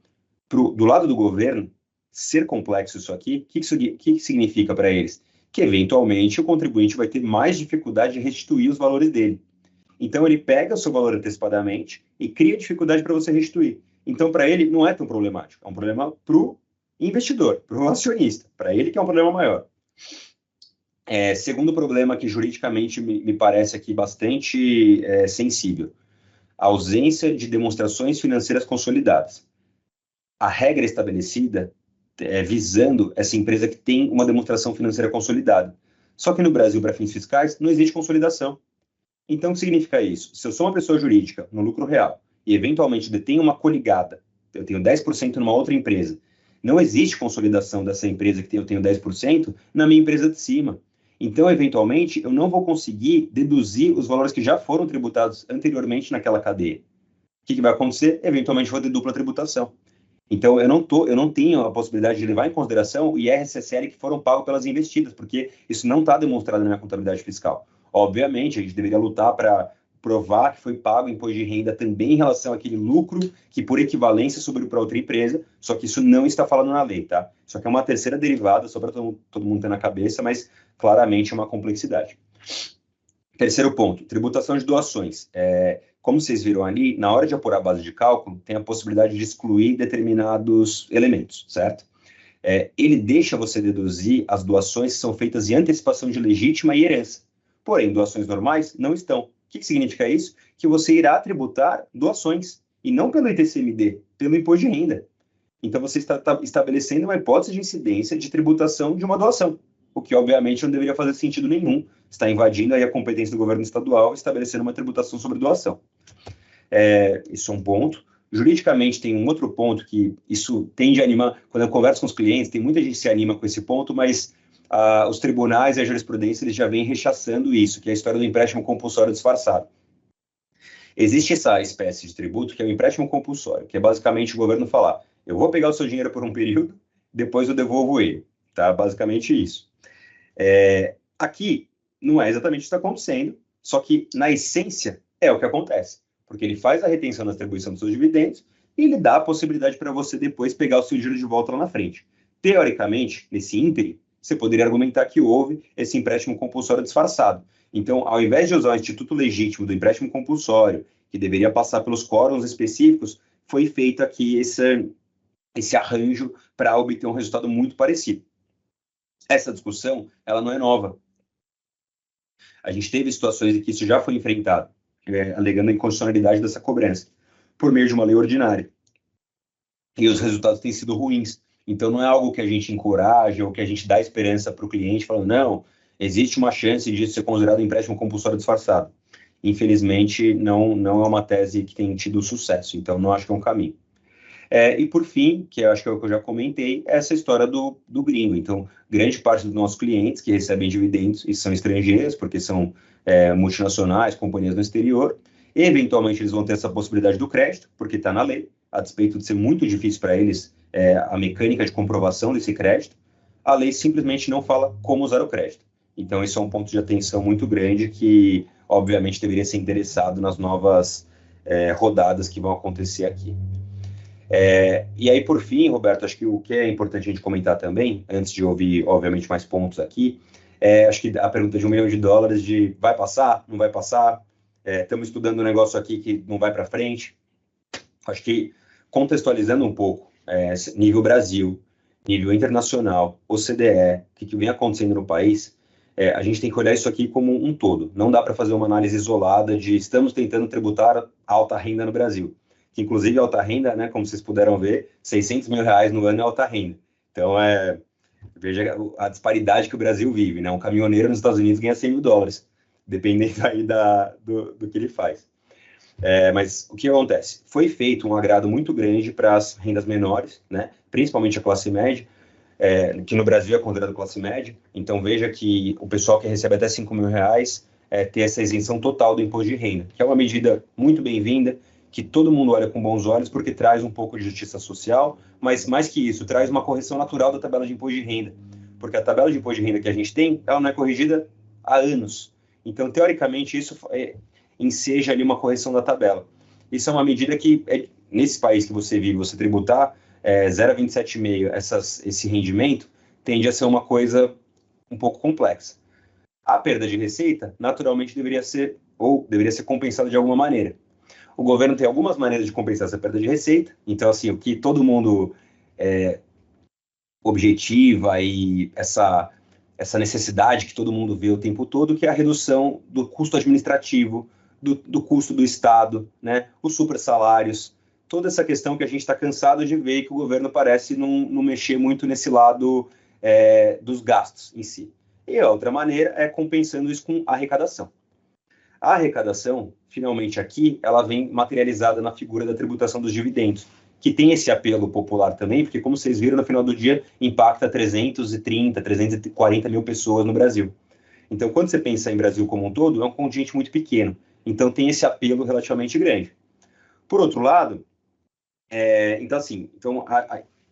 do lado do governo, ser complexo isso aqui, o que significa para eles? Que, eventualmente, o contribuinte vai ter mais dificuldade de restituir os valores dele. Então, ele pega o seu valor antecipadamente e cria dificuldade para você restituir. Então, para ele, não é tão problemático. É um problema para o investidor, para o acionista. Para ele que é um problema maior. Segundo problema que juridicamente me parece aqui bastante sensível. A ausência de demonstrações financeiras consolidadas. A regra estabelecida visando essa empresa que tem uma demonstração financeira consolidada. Só que no Brasil, para fins fiscais, não existe consolidação. Então, o que significa isso? Se eu sou uma pessoa jurídica no lucro real e, eventualmente, detenho uma coligada, eu tenho 10% numa outra empresa, não existe consolidação dessa empresa que eu tenho 10% na minha empresa de cima. Então, eventualmente, eu não vou conseguir deduzir os valores que já foram tributados anteriormente naquela cadeia. O que vai acontecer? Eventualmente, vou ter dupla tributação. Então, eu não tenho a possibilidade de levar em consideração o IR/CSL que foram pagos pelas investidas, porque isso não está demonstrado na minha contabilidade fiscal. Obviamente, a gente deveria lutar para provar que foi pago imposto de renda também em relação àquele lucro que, por equivalência, subiu para outra empresa, só que isso não está falando na lei, tá? Só que é uma terceira derivada, só para todo mundo ter na cabeça, mas claramente é uma complexidade. Terceiro ponto, tributação de doações. Como vocês viram ali, na hora de apurar a base de cálculo, tem a possibilidade de excluir determinados elementos, certo? Ele deixa você deduzir as doações que são feitas em antecipação de legítima e herança. Porém, doações normais não estão. O que significa isso? Que você irá tributar doações, e não pelo ITCMD, pelo imposto de renda. Então, você está estabelecendo uma hipótese de incidência de tributação de uma doação, o que, obviamente, não deveria fazer sentido nenhum. Está invadindo aí a competência do governo estadual, estabelecendo uma tributação sobre doação. Isso é um ponto. Juridicamente, tem um outro ponto que isso tende a animar. Quando eu converso com os clientes, tem muita gente que se anima com esse ponto, mas os tribunais e a jurisprudência eles já vêm rechaçando isso, que é a história do empréstimo compulsório disfarçado. Existe essa espécie de tributo que é o empréstimo compulsório, que é basicamente o governo falar: eu vou pegar o seu dinheiro por um período, depois eu devolvo ele. Tá? Basicamente isso. Aqui, não é exatamente o que está acontecendo, só que, na essência, é o que acontece. Porque ele faz a retenção da distribuição dos seus dividendos e ele dá a possibilidade para você depois pegar o seu dinheiro de volta lá na frente. Teoricamente, nesse ínterim, você poderia argumentar que houve esse empréstimo compulsório disfarçado. Então, ao invés de usar o instituto legítimo do empréstimo compulsório, que deveria passar pelos quórums específicos, foi feito aqui esse arranjo para obter um resultado muito parecido. Essa discussão, ela não é nova. A gente teve situações em que isso já foi enfrentado, alegando a inconstitucionalidade dessa cobrança, por meio de uma lei ordinária. E os resultados têm sido ruins. Então, não é algo que a gente encoraja ou que a gente dá esperança para o cliente, falando, não, existe uma chance de ser considerado um empréstimo compulsório disfarçado. Infelizmente, não é uma tese que tem tido sucesso, então não acho que é um caminho. E por fim, que eu acho que é o que eu já comentei, é essa história do gringo. Então, grande parte dos nossos clientes que recebem dividendos e são estrangeiros, porque são multinacionais, companhias no exterior, eventualmente eles vão ter essa possibilidade do crédito, porque está na lei, a despeito de ser muito difícil para eles a mecânica de comprovação desse crédito, a lei simplesmente não fala como usar o crédito. Então, isso é um ponto de atenção muito grande que, obviamente, deveria ser interessado nas novas rodadas que vão acontecer aqui. E aí, por fim, Roberto, acho que o que é importante a gente comentar também, antes de ouvir, obviamente, mais pontos aqui, acho que a pergunta de $1 milhão de vai passar, não vai passar, estamos estudando um negócio aqui que não vai para frente. Acho que, contextualizando um pouco, nível Brasil, nível internacional, OCDE, o que vem acontecendo no país, a gente tem que olhar isso aqui como um todo. Não dá para fazer uma análise isolada de estamos tentando tributar alta renda no Brasil. Que, inclusive, alta renda, né, como vocês puderam ver, R$600 mil no ano é alta renda. Então, veja a disparidade que o Brasil vive, né? Um caminhoneiro nos Estados Unidos ganha $100 mil, dependendo aí do que ele faz. Mas o que acontece? Foi feito um agrado muito grande para as rendas menores, né? Principalmente a classe média, que no Brasil é considerado classe média. Então, veja que o pessoal que recebe até R$5 mil tem essa isenção total do imposto de renda, que é uma medida muito bem-vinda, que todo mundo olha com bons olhos, porque traz um pouco de justiça social, mas mais que isso, traz uma correção natural da tabela de imposto de renda, porque a tabela de imposto de renda que a gente tem, ela não é corrigida há anos. Então, teoricamente, isso enseja ali uma correção da tabela. Isso é uma medida que, nesse país que você vive, você tributar 0,27,5 esse rendimento, tende a ser uma coisa um pouco complexa. A perda de receita, naturalmente, deveria ser compensada de alguma maneira. O governo tem algumas maneiras de compensar essa perda de receita. Então, assim, o que todo mundo objetiva e essa necessidade que todo mundo vê o tempo todo, que é a redução do custo administrativo, do custo do Estado, né? Os super salários, toda essa questão que a gente está cansado de ver, que o governo parece não mexer muito nesse lado dos gastos em si. E a outra maneira é compensando isso com arrecadação. A arrecadação, finalmente aqui, ela vem materializada na figura da tributação dos dividendos, que tem esse apelo popular também, porque, como vocês viram, no final do dia, impacta 330, 340 mil pessoas no Brasil. Então, quando você pensa em Brasil como um todo, é um contingente muito pequeno. Então, tem esse apelo relativamente grande. Por outro lado,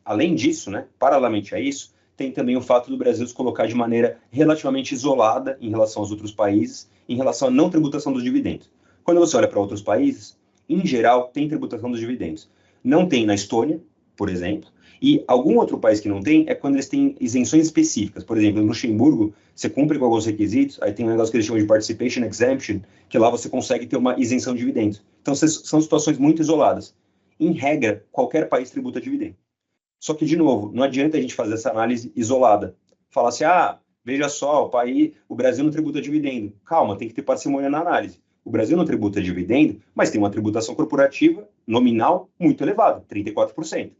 além disso, né, paralelamente a isso, tem também o fato do Brasil se colocar de maneira relativamente isolada em relação aos outros países, em relação à não tributação dos dividendos. Quando você olha para outros países, em geral, tem tributação dos dividendos. Não tem na Estônia, por exemplo, e algum outro país que não tem é quando eles têm isenções específicas. Por exemplo, no Luxemburgo, você cumpre com alguns requisitos, aí tem um negócio que eles chamam de Participation Exemption, que lá você consegue ter uma isenção de dividendos. Então, são situações muito isoladas. Em regra, qualquer país tributa dividendo. Só que, de novo, não adianta a gente fazer essa análise isolada. Falar assim, veja só, o Brasil não tributa dividendo. Calma, tem que ter parcimônia na análise. O Brasil não tributa dividendo, mas tem uma tributação corporativa nominal muito elevada, 34%.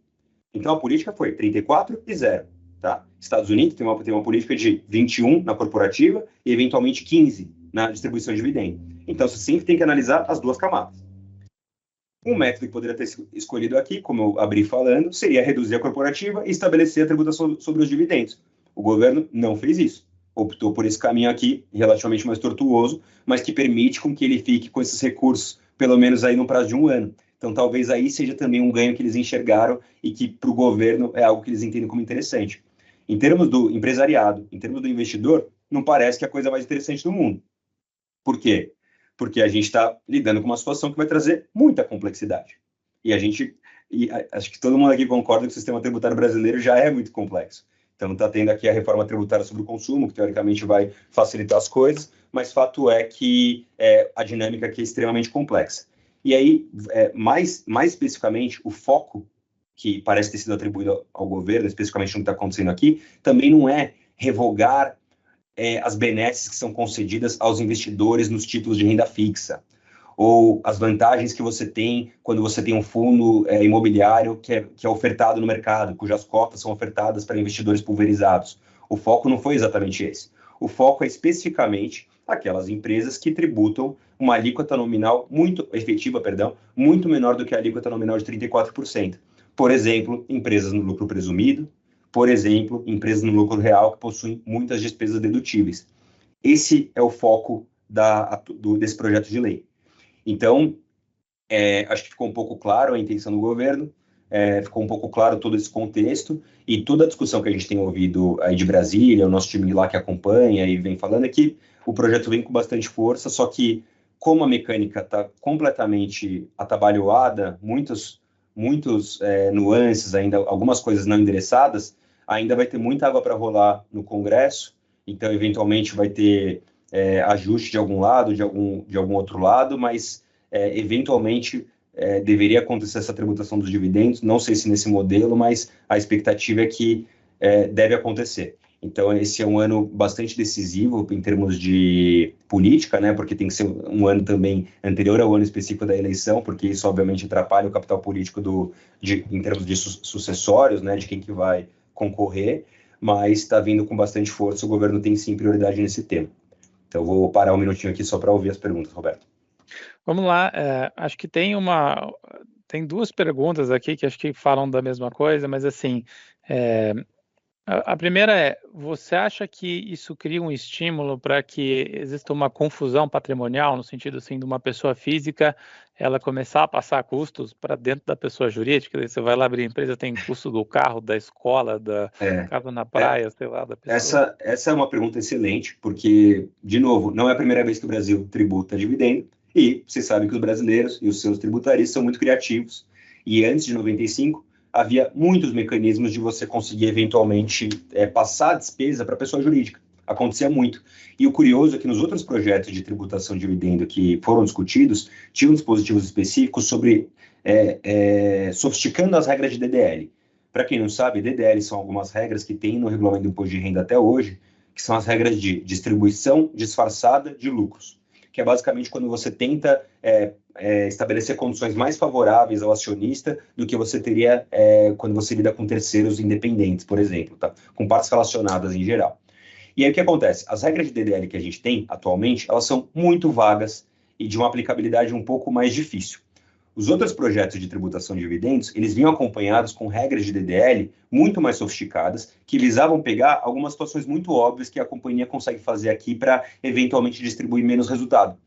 Então, a política foi 34 e 0. Tá? Estados Unidos tem uma política de 21 na corporativa e, eventualmente, 15 na distribuição de dividendo. Então, você sempre tem que analisar as duas camadas. Um método que poderia ter escolhido aqui, como eu abri falando, seria reduzir a corporativa e estabelecer a tributação sobre os dividendos. O governo não fez isso. Optou por esse caminho aqui, relativamente mais tortuoso, mas que permite com que ele fique com esses recursos, pelo menos aí no prazo de um ano. Então, talvez aí seja também um ganho que eles enxergaram e que, para o governo, é algo que eles entendem como interessante. Em termos do empresariado, em termos do investidor, não parece que é a coisa mais interessante do mundo. Por quê? Porque a gente está lidando com uma situação que vai trazer muita complexidade. E acho que todo mundo aqui concorda que o sistema tributário brasileiro já é muito complexo. Então, está tendo aqui a reforma tributária sobre o consumo, que teoricamente vai facilitar as coisas, mas fato é que a dinâmica aqui é extremamente complexa. E aí, mais especificamente, o foco que parece ter sido atribuído ao governo, especificamente no que está acontecendo aqui, também não é revogar as benesses que são concedidas aos investidores nos títulos de renda fixa, ou as vantagens que você tem quando você tem um fundo imobiliário que é ofertado no mercado, cujas cotas são ofertadas para investidores pulverizados. O foco não foi exatamente esse. O foco é especificamente aquelas empresas que tributam uma alíquota nominal efetiva, muito menor do que a alíquota nominal de 34%. Por exemplo, empresas no lucro presumido, por exemplo, empresas no lucro real que possuem muitas despesas dedutíveis. Esse é o foco desse projeto de lei. Então, acho que ficou um pouco claro a intenção do governo, ficou um pouco claro todo esse contexto, e toda a discussão que a gente tem ouvido aí de Brasília, o nosso time lá que acompanha e vem falando, é que o projeto vem com bastante força, só que como a mecânica está completamente atabalhoada, muitos nuances ainda, algumas coisas não endereçadas, ainda vai ter muita água para rolar no Congresso, então eventualmente vai ter ajuste de algum lado, de algum outro lado, mas eventualmente deveria acontecer essa tributação dos dividendos, não sei se nesse modelo, mas a expectativa é que deve acontecer. Então, esse é um ano bastante decisivo em termos de política, né? Porque tem que ser um ano também anterior ao ano específico da eleição, porque isso, obviamente, atrapalha o capital político em termos de sucessórios, né? De quem que vai concorrer, mas está vindo com bastante força, o governo tem, sim, prioridade nesse tema. Então, vou parar um minutinho aqui só para ouvir as perguntas, Roberto.
Vamos lá, acho que tem duas perguntas aqui que acho que falam da mesma coisa, mas assim, a primeira é, você acha que isso cria um estímulo para que exista uma confusão patrimonial, no sentido assim, de uma pessoa física, ela começar a passar custos para dentro da pessoa jurídica? Você vai lá abrir a empresa, tem custo do carro, da escola, da casa na praia, sei lá, da pessoa.
Essa é uma pergunta excelente, porque, de novo, não é a primeira vez que o Brasil tributa dividendo, e você sabe que os brasileiros e os seus tributaristas são muito criativos, e antes de 95, havia muitos mecanismos de você conseguir eventualmente passar a despesa para a pessoa jurídica. Acontecia muito. E o curioso é que nos outros projetos de tributação de dividendo que foram discutidos, tinham dispositivos específicos sobre sofisticando as regras de DDL. Para quem não sabe, DDL são algumas regras que tem no regulamento do imposto de renda até hoje, que são as regras de distribuição disfarçada de lucros, que é basicamente quando você tenta estabelecer condições mais favoráveis ao acionista do que você teria quando você lida com terceiros independentes, por exemplo, tá? Com partes relacionadas em geral. E aí o que acontece? As regras de DDL que a gente tem atualmente, elas são muito vagas e de uma aplicabilidade um pouco mais difícil. Os outros projetos de tributação de dividendos, eles vinham acompanhados com regras de DDL muito mais sofisticadas, que visavam pegar algumas situações muito óbvias que a companhia consegue fazer aqui para, eventualmente, distribuir menos resultado.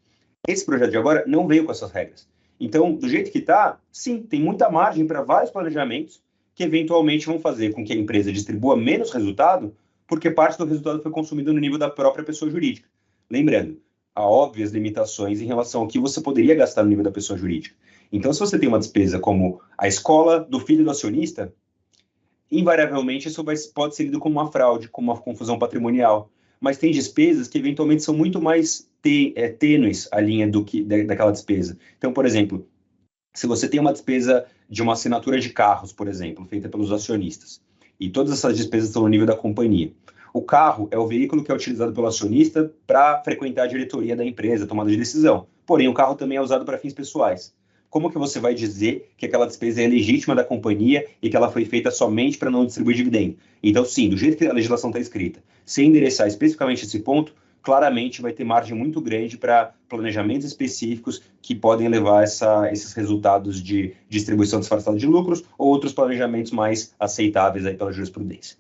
Esse projeto de agora não veio com essas regras. Então, do jeito que está, sim, tem muita margem para vários planejamentos que, eventualmente, vão fazer com que a empresa distribua menos resultado, porque parte do resultado foi consumido no nível da própria pessoa jurídica. Lembrando, há óbvias limitações em relação ao que você poderia gastar no nível da pessoa jurídica. Então, se você tem uma despesa como a escola do filho do acionista, invariavelmente isso pode ser lido como uma fraude, como uma confusão patrimonial. Mas tem despesas que eventualmente são muito mais tênues a linha daquela despesa. Então, por exemplo, se você tem uma despesa de uma assinatura de carros, por exemplo, feita pelos acionistas, e todas essas despesas estão no nível da companhia. O carro é o veículo que é utilizado pelo acionista para frequentar a diretoria da empresa, tomada de decisão. Porém, o carro também é usado para fins pessoais. Como que você vai dizer que aquela despesa é legítima da companhia e que ela foi feita somente para não distribuir dividendo? Então, sim, do jeito que a legislação está escrita, sem endereçar especificamente esse ponto, claramente vai ter margem muito grande para planejamentos específicos que podem levar esses resultados de distribuição disfarçada de lucros ou outros planejamentos mais aceitáveis aí pela jurisprudência.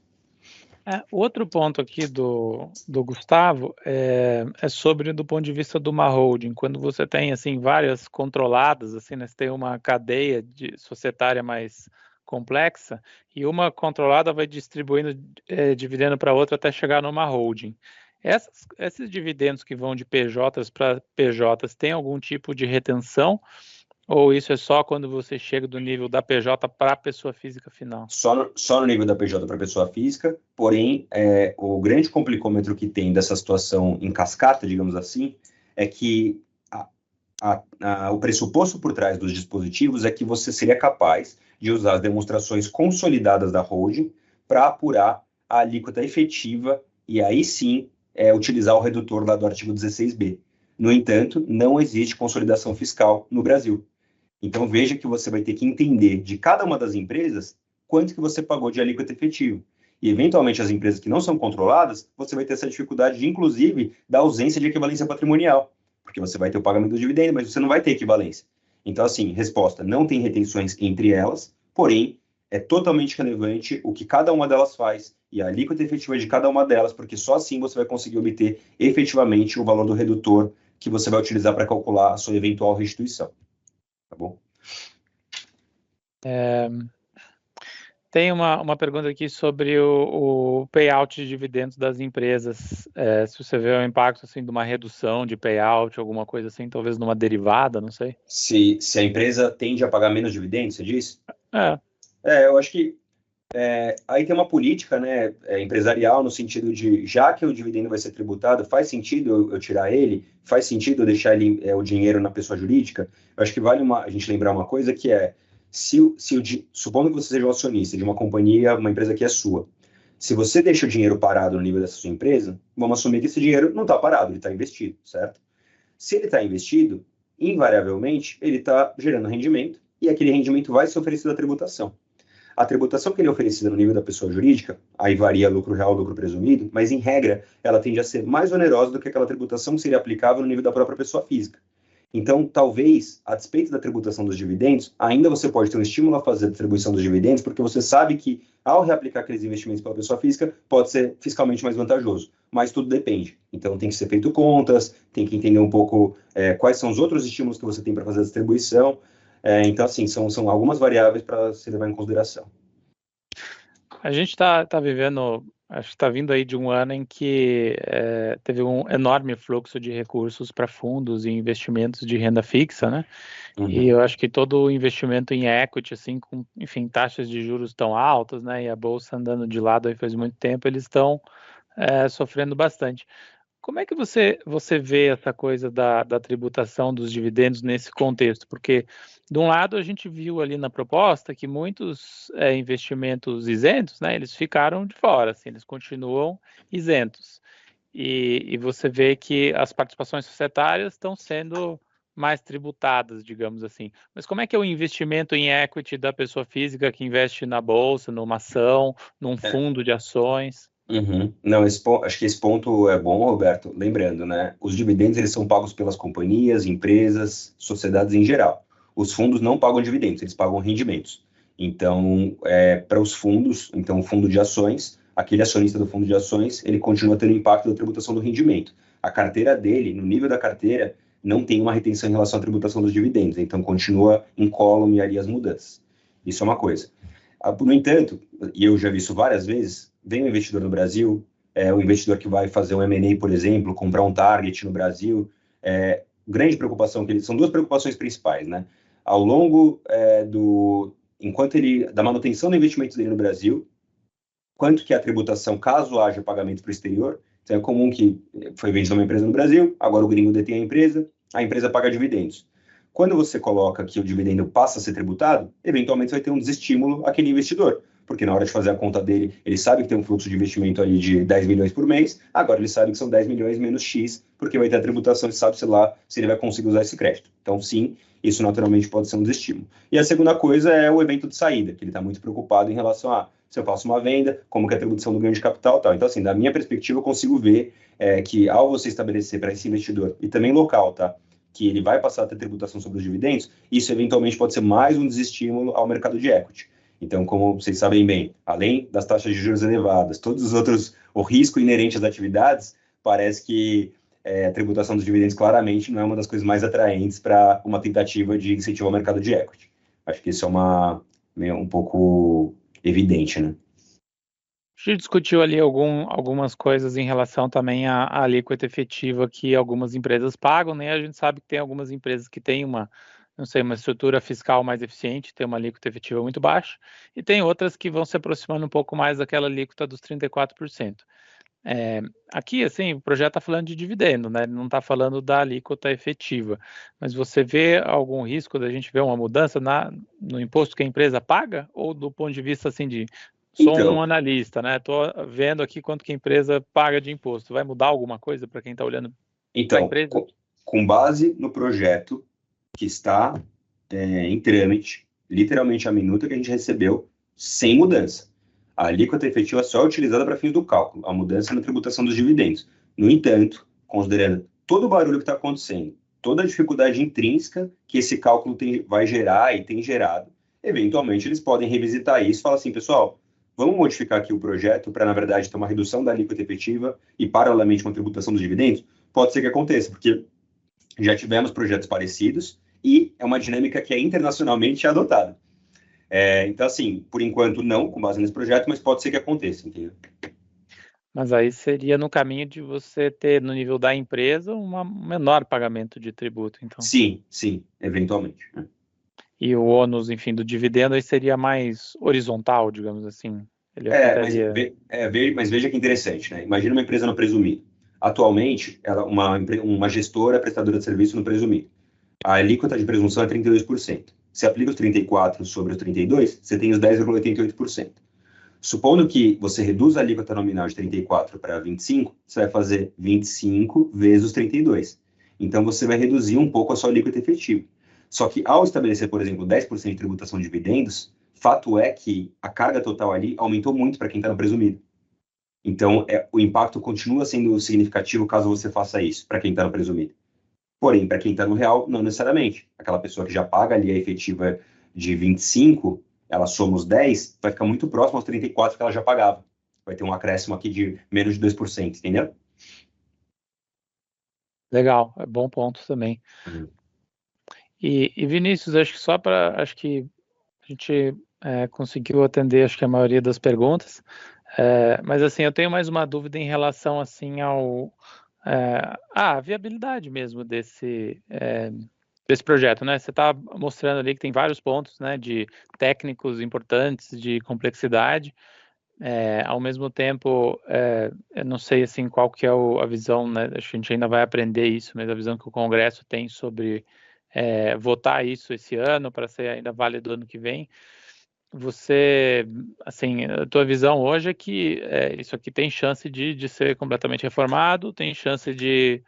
Outro ponto aqui do Gustavo é sobre do ponto de vista de uma holding, quando você tem assim várias controladas, assim, né, você tem uma cadeia societária mais complexa e uma controlada vai distribuindo dividendo para outra até chegar numa holding. Esses dividendos que vão de PJs para PJs tem algum tipo de retenção? Ou isso é só quando você chega do nível da PJ para a pessoa física final?
Só no nível da PJ para a pessoa física, porém, o grande complicômetro que tem dessa situação em cascata, digamos assim, é que o pressuposto por trás dos dispositivos é que você seria capaz de usar as demonstrações consolidadas da holding para apurar a alíquota efetiva e aí sim utilizar o redutor lá do artigo 16b. No entanto, não existe consolidação fiscal no Brasil. Então, veja que você vai ter que entender de cada uma das empresas quanto que você pagou de alíquota efetivo. E, eventualmente, as empresas que não são controladas, você vai ter essa dificuldade, inclusive, da ausência de equivalência patrimonial, porque você vai ter o pagamento do dividendo, mas você não vai ter equivalência. Então, assim, resposta, não tem retenções entre elas, porém, é totalmente relevante o que cada uma delas faz e a alíquota efetiva de cada uma delas, porque só assim você vai conseguir obter efetivamente o valor do redutor que você vai utilizar para calcular a sua eventual restituição. Tá bom?
Tem uma pergunta aqui sobre o payout de dividendos das empresas. Se você vê o impacto assim, de uma redução de payout, alguma coisa assim, talvez numa derivada, não sei.
Se a empresa tende a pagar menos dividendos, você diz?
É.
Eu acho que aí tem uma política, né, empresarial, no sentido de, já que o dividendo vai ser tributado, faz sentido eu tirar ele? Faz sentido eu deixar ele, o dinheiro na pessoa jurídica? Eu acho que vale a gente lembrar uma coisa que supondo que você seja um acionista de uma companhia, uma empresa que é sua, se você deixa o dinheiro parado no nível dessa sua empresa, vamos assumir que esse dinheiro não está parado, ele está investido, certo? Se ele está investido, invariavelmente, ele está gerando rendimento e aquele rendimento vai ser oferecido à tributação. A tributação que ele é oferecida no nível da pessoa jurídica, aí varia lucro real, lucro presumido, mas em regra, ela tende a ser mais onerosa do que aquela tributação que seria aplicável no nível da própria pessoa física. Então, talvez, a despeito da tributação dos dividendos, ainda você pode ter um estímulo a fazer a distribuição dos dividendos, porque você sabe que, ao reaplicar aqueles investimentos pela pessoa física, pode ser fiscalmente mais vantajoso. Mas tudo depende. Então, tem que ser feito contas, tem que entender um pouco quais são os outros estímulos que você tem para fazer a distribuição. Então, assim, são algumas variáveis para se levar em consideração.
A gente está vivendo, acho que está vindo aí de um ano em que teve um enorme fluxo de recursos para fundos e investimentos de renda fixa, né? Uhum. E eu acho que todo o investimento em equity, assim, com, enfim, taxas de juros tão altas, né? E a bolsa andando de lado aí faz muito tempo, eles estão sofrendo bastante. Como é que você vê essa coisa da tributação dos dividendos nesse contexto? Porque, de um lado, a gente viu ali na proposta que muitos investimentos isentos, né, eles ficaram de fora, assim, eles continuam isentos. E você vê que as participações societárias estão sendo mais tributadas, digamos assim. Mas como é que é o investimento em equity da pessoa física que investe na bolsa, numa ação, num fundo de ações?
Uhum. Não, acho que esse ponto é bom, Roberto. Lembrando, né? Os dividendos eles são pagos pelas companhias, empresas, sociedades em geral. Os fundos não pagam dividendos, eles pagam rendimentos. Então, para os fundos, então o fundo de ações, aquele acionista do fundo de ações, ele continua tendo impacto da tributação do rendimento. A carteira dele, no nível da carteira, não tem uma retenção em relação à tributação dos dividendos. Então, continua incólume ali as mudanças. Isso é uma coisa. No entanto, e eu já vi isso várias vezes, vem um investidor no Brasil, um investidor que vai fazer um M&A, por exemplo, comprar um target no Brasil, grande preocupação que são duas preocupações principais, né? Ao longo da manutenção do investimento dele no Brasil, quanto que é a tributação caso haja pagamento para o exterior. Então é comum que foi vendida uma empresa no Brasil, agora o gringo detém a empresa paga dividendos. Quando você coloca que o dividendo passa a ser tributado, eventualmente vai ter um desestímulo àquele investidor, porque na hora de fazer a conta dele, ele sabe que tem um fluxo de investimento ali de 10 milhões por mês, agora ele sabe que são 10 milhões menos X, porque vai ter a tributação e sabe-se lá se ele vai conseguir usar esse crédito. Então, sim, isso naturalmente pode ser um desestímulo. E a segunda coisa é o evento de saída, que ele está muito preocupado em relação a se eu faço uma venda, como que é a tributação do ganho de capital e tal. Então, assim, da minha perspectiva, eu consigo ver que ao você estabelecer para esse investidor, e também local, tá? Que ele vai passar a ter tributação sobre os dividendos, isso eventualmente pode ser mais um desestímulo ao mercado de equity. Então, como vocês sabem bem, além das taxas de juros elevadas, todos os outros, o risco inerente às atividades, parece que a tributação dos dividendos claramente não é uma das coisas mais atraentes para uma tentativa de incentivar o mercado de equity. Acho que isso é um pouco evidente, né?
A gente discutiu ali algumas coisas em relação também à alíquota efetiva que algumas empresas pagam, né? A gente sabe que tem algumas empresas que têm uma estrutura fiscal mais eficiente, tem uma alíquota efetiva muito baixa, e tem outras que vão se aproximando um pouco mais daquela alíquota dos 34%. Aqui, assim, o projeto está falando de dividendo, né? Ele não está falando da alíquota efetiva, mas você vê algum risco da gente ver uma mudança no imposto que a empresa paga, ou do ponto de vista, assim, de sou um
Então,
analista, né? Estou vendo aqui quanto que a empresa paga de imposto. Vai mudar alguma coisa para quem está olhando para a
então
empresa?
com base no projeto que está em trâmite, literalmente a minuta que a gente recebeu, sem mudança. A alíquota efetiva só é utilizada para fins do cálculo, a mudança na tributação dos dividendos. No entanto, considerando todo o barulho que está acontecendo, toda a dificuldade intrínseca que esse cálculo vai gerar e tem gerado, eventualmente eles podem revisitar isso e falar assim, pessoal, vamos modificar aqui o projeto para, na verdade, ter uma redução da alíquota efetiva e, paralelamente, uma tributação dos dividendos? Pode ser que aconteça, porque já tivemos projetos parecidos e é uma dinâmica que é internacionalmente adotada. Então, assim, por enquanto não, com base nesse projeto, mas pode ser que aconteça, entendeu?
Mas aí seria no caminho de você ter, no nível da empresa, um menor pagamento de tributo, então.
Sim, sim, eventualmente.
E o ônus, enfim, do dividendo aí seria mais horizontal, digamos assim. Ele
Mas,
afetaria.
mas veja que interessante, né? Imagina uma empresa no presumido. Atualmente, uma gestora prestadora de serviço no presumido. A alíquota de presunção é 32%. Se aplica os 34 sobre os 32, você tem os 10,88%. Supondo que você reduz a alíquota nominal de 34 para 25, você vai fazer 25 vezes os 32. Então, você vai reduzir um pouco a sua alíquota efetiva. Só que, ao estabelecer, por exemplo, 10% de tributação de dividendos, fato é que a carga total ali aumentou muito para quem está no presumido. Então, o impacto continua sendo significativo caso você faça isso, para quem está no presumido. Porém, para quem está no real, não necessariamente. Aquela pessoa que já paga ali a efetiva de 25, ela soma os 10, vai ficar muito próximo aos 34 que ela já pagava. Vai ter um acréscimo aqui de menos de 2%, entendeu?
Legal, é bom ponto também.
Uhum.
E Vinícius, acho que a gente conseguiu atender, acho que a maioria das perguntas. Mas assim, eu tenho mais uma dúvida em relação assim à viabilidade mesmo desse projeto, né? Você está mostrando ali que tem vários pontos, né, de técnicos importantes, de complexidade. Ao mesmo tempo, eu não sei assim qual que é a visão, né? Acho que a gente ainda vai aprender isso, mas a visão que o Congresso tem sobre votar isso esse ano para ser ainda válido ano que vem. Você, assim, a tua visão hoje é que isso aqui tem chance de ser completamente reformado, tem chance de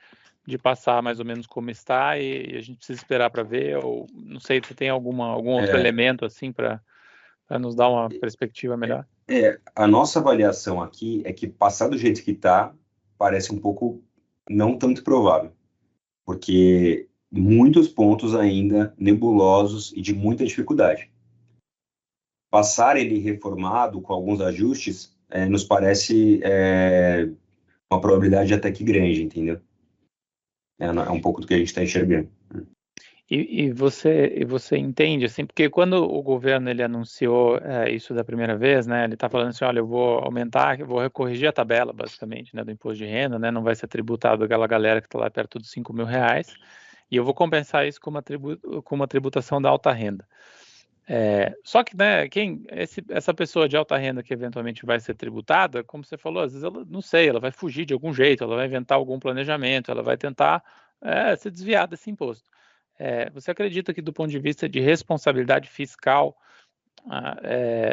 passar mais ou menos como está e a gente precisa esperar para ver, ou não sei se tem algum outro
É,
elemento assim para nos dar uma perspectiva melhor.
a nossa avaliação aqui é que passar do jeito que está parece um pouco não tanto provável, porque muitos pontos ainda nebulosos e de muita dificuldade. Passar ele reformado com alguns ajustes nos parece uma probabilidade até que grande, entendeu? É um pouco do que a gente está enxergando.
E você entende assim, porque quando o governo ele anunciou isso da primeira vez, né, ele está falando assim, olha, eu vou aumentar, eu vou corrigir a tabela basicamente, né, do imposto de renda, né, não vai ser tributado aquela galera que está lá perto dos R$ 5.000, e eu vou compensar isso com uma tributação da alta renda. Só que, né, essa pessoa de alta renda que eventualmente vai ser tributada, como você falou, às vezes ela, não sei, ela vai fugir de algum jeito, ela vai inventar algum planejamento, ela vai tentar se desviar desse imposto. Você acredita que do ponto de vista de responsabilidade fiscal,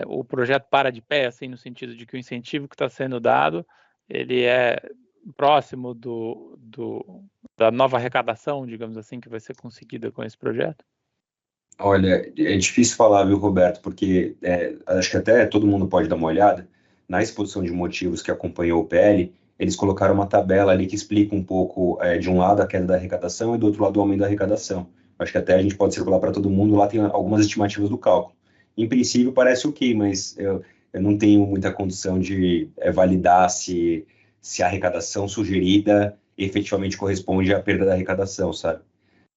o projeto para de pé, assim, no sentido de que o incentivo que está sendo dado, ele é próximo da nova arrecadação, digamos assim, que vai ser conseguida com esse projeto?
Olha, é difícil falar, viu, Roberto, porque acho que até todo mundo pode dar uma olhada. Na exposição de motivos que acompanhou o PL, eles colocaram uma tabela ali que explica um pouco, de um lado, a queda da arrecadação e do outro lado, o aumento da arrecadação. Acho que até a gente pode circular para todo mundo, lá tem algumas estimativas do cálculo. Em princípio, parece ok, mas eu não tenho muita condição de validar se a arrecadação sugerida efetivamente corresponde à perda da arrecadação, sabe?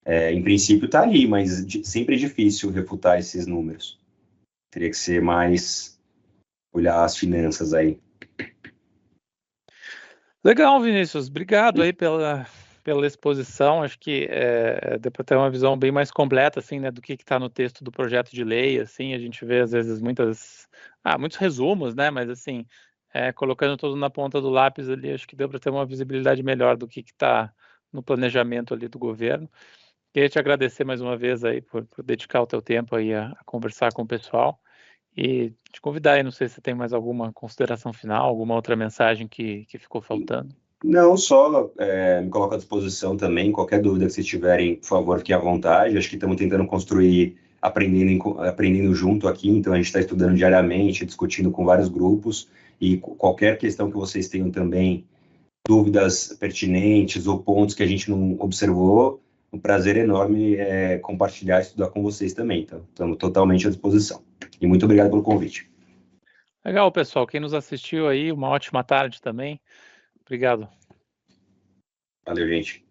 Em princípio está ali, mas sempre é difícil refutar esses números. Teria que ser mais olhar as finanças aí.
Legal, Vinícius. Obrigado aí pela exposição. Acho que deu para ter uma visão bem mais completa, assim, né, do que está no texto do projeto de lei. Assim, a gente vê às vezes muitos resumos, né, mas assim, colocando tudo na ponta do lápis ali, acho que deu para ter uma visibilidade melhor do que está no planejamento ali do governo. Queria te agradecer mais uma vez aí por dedicar o teu tempo aí a conversar com o pessoal. E te convidar aí, não sei se você tem mais alguma consideração final, alguma outra mensagem que ficou faltando.
Não, só me coloco à disposição também. Qualquer dúvida que vocês tiverem, por favor, fiquem à vontade. Acho que estamos tentando construir, aprendendo junto aqui. Então, a gente está estudando diariamente, discutindo com vários grupos. E qualquer questão que vocês tenham também, dúvidas pertinentes ou pontos que a gente não observou, um prazer enorme compartilhar e estudar com vocês também. Então, estamos totalmente à disposição. E muito obrigado pelo convite.
Legal, pessoal. Quem nos assistiu aí, uma ótima tarde também. Obrigado.
Valeu, gente.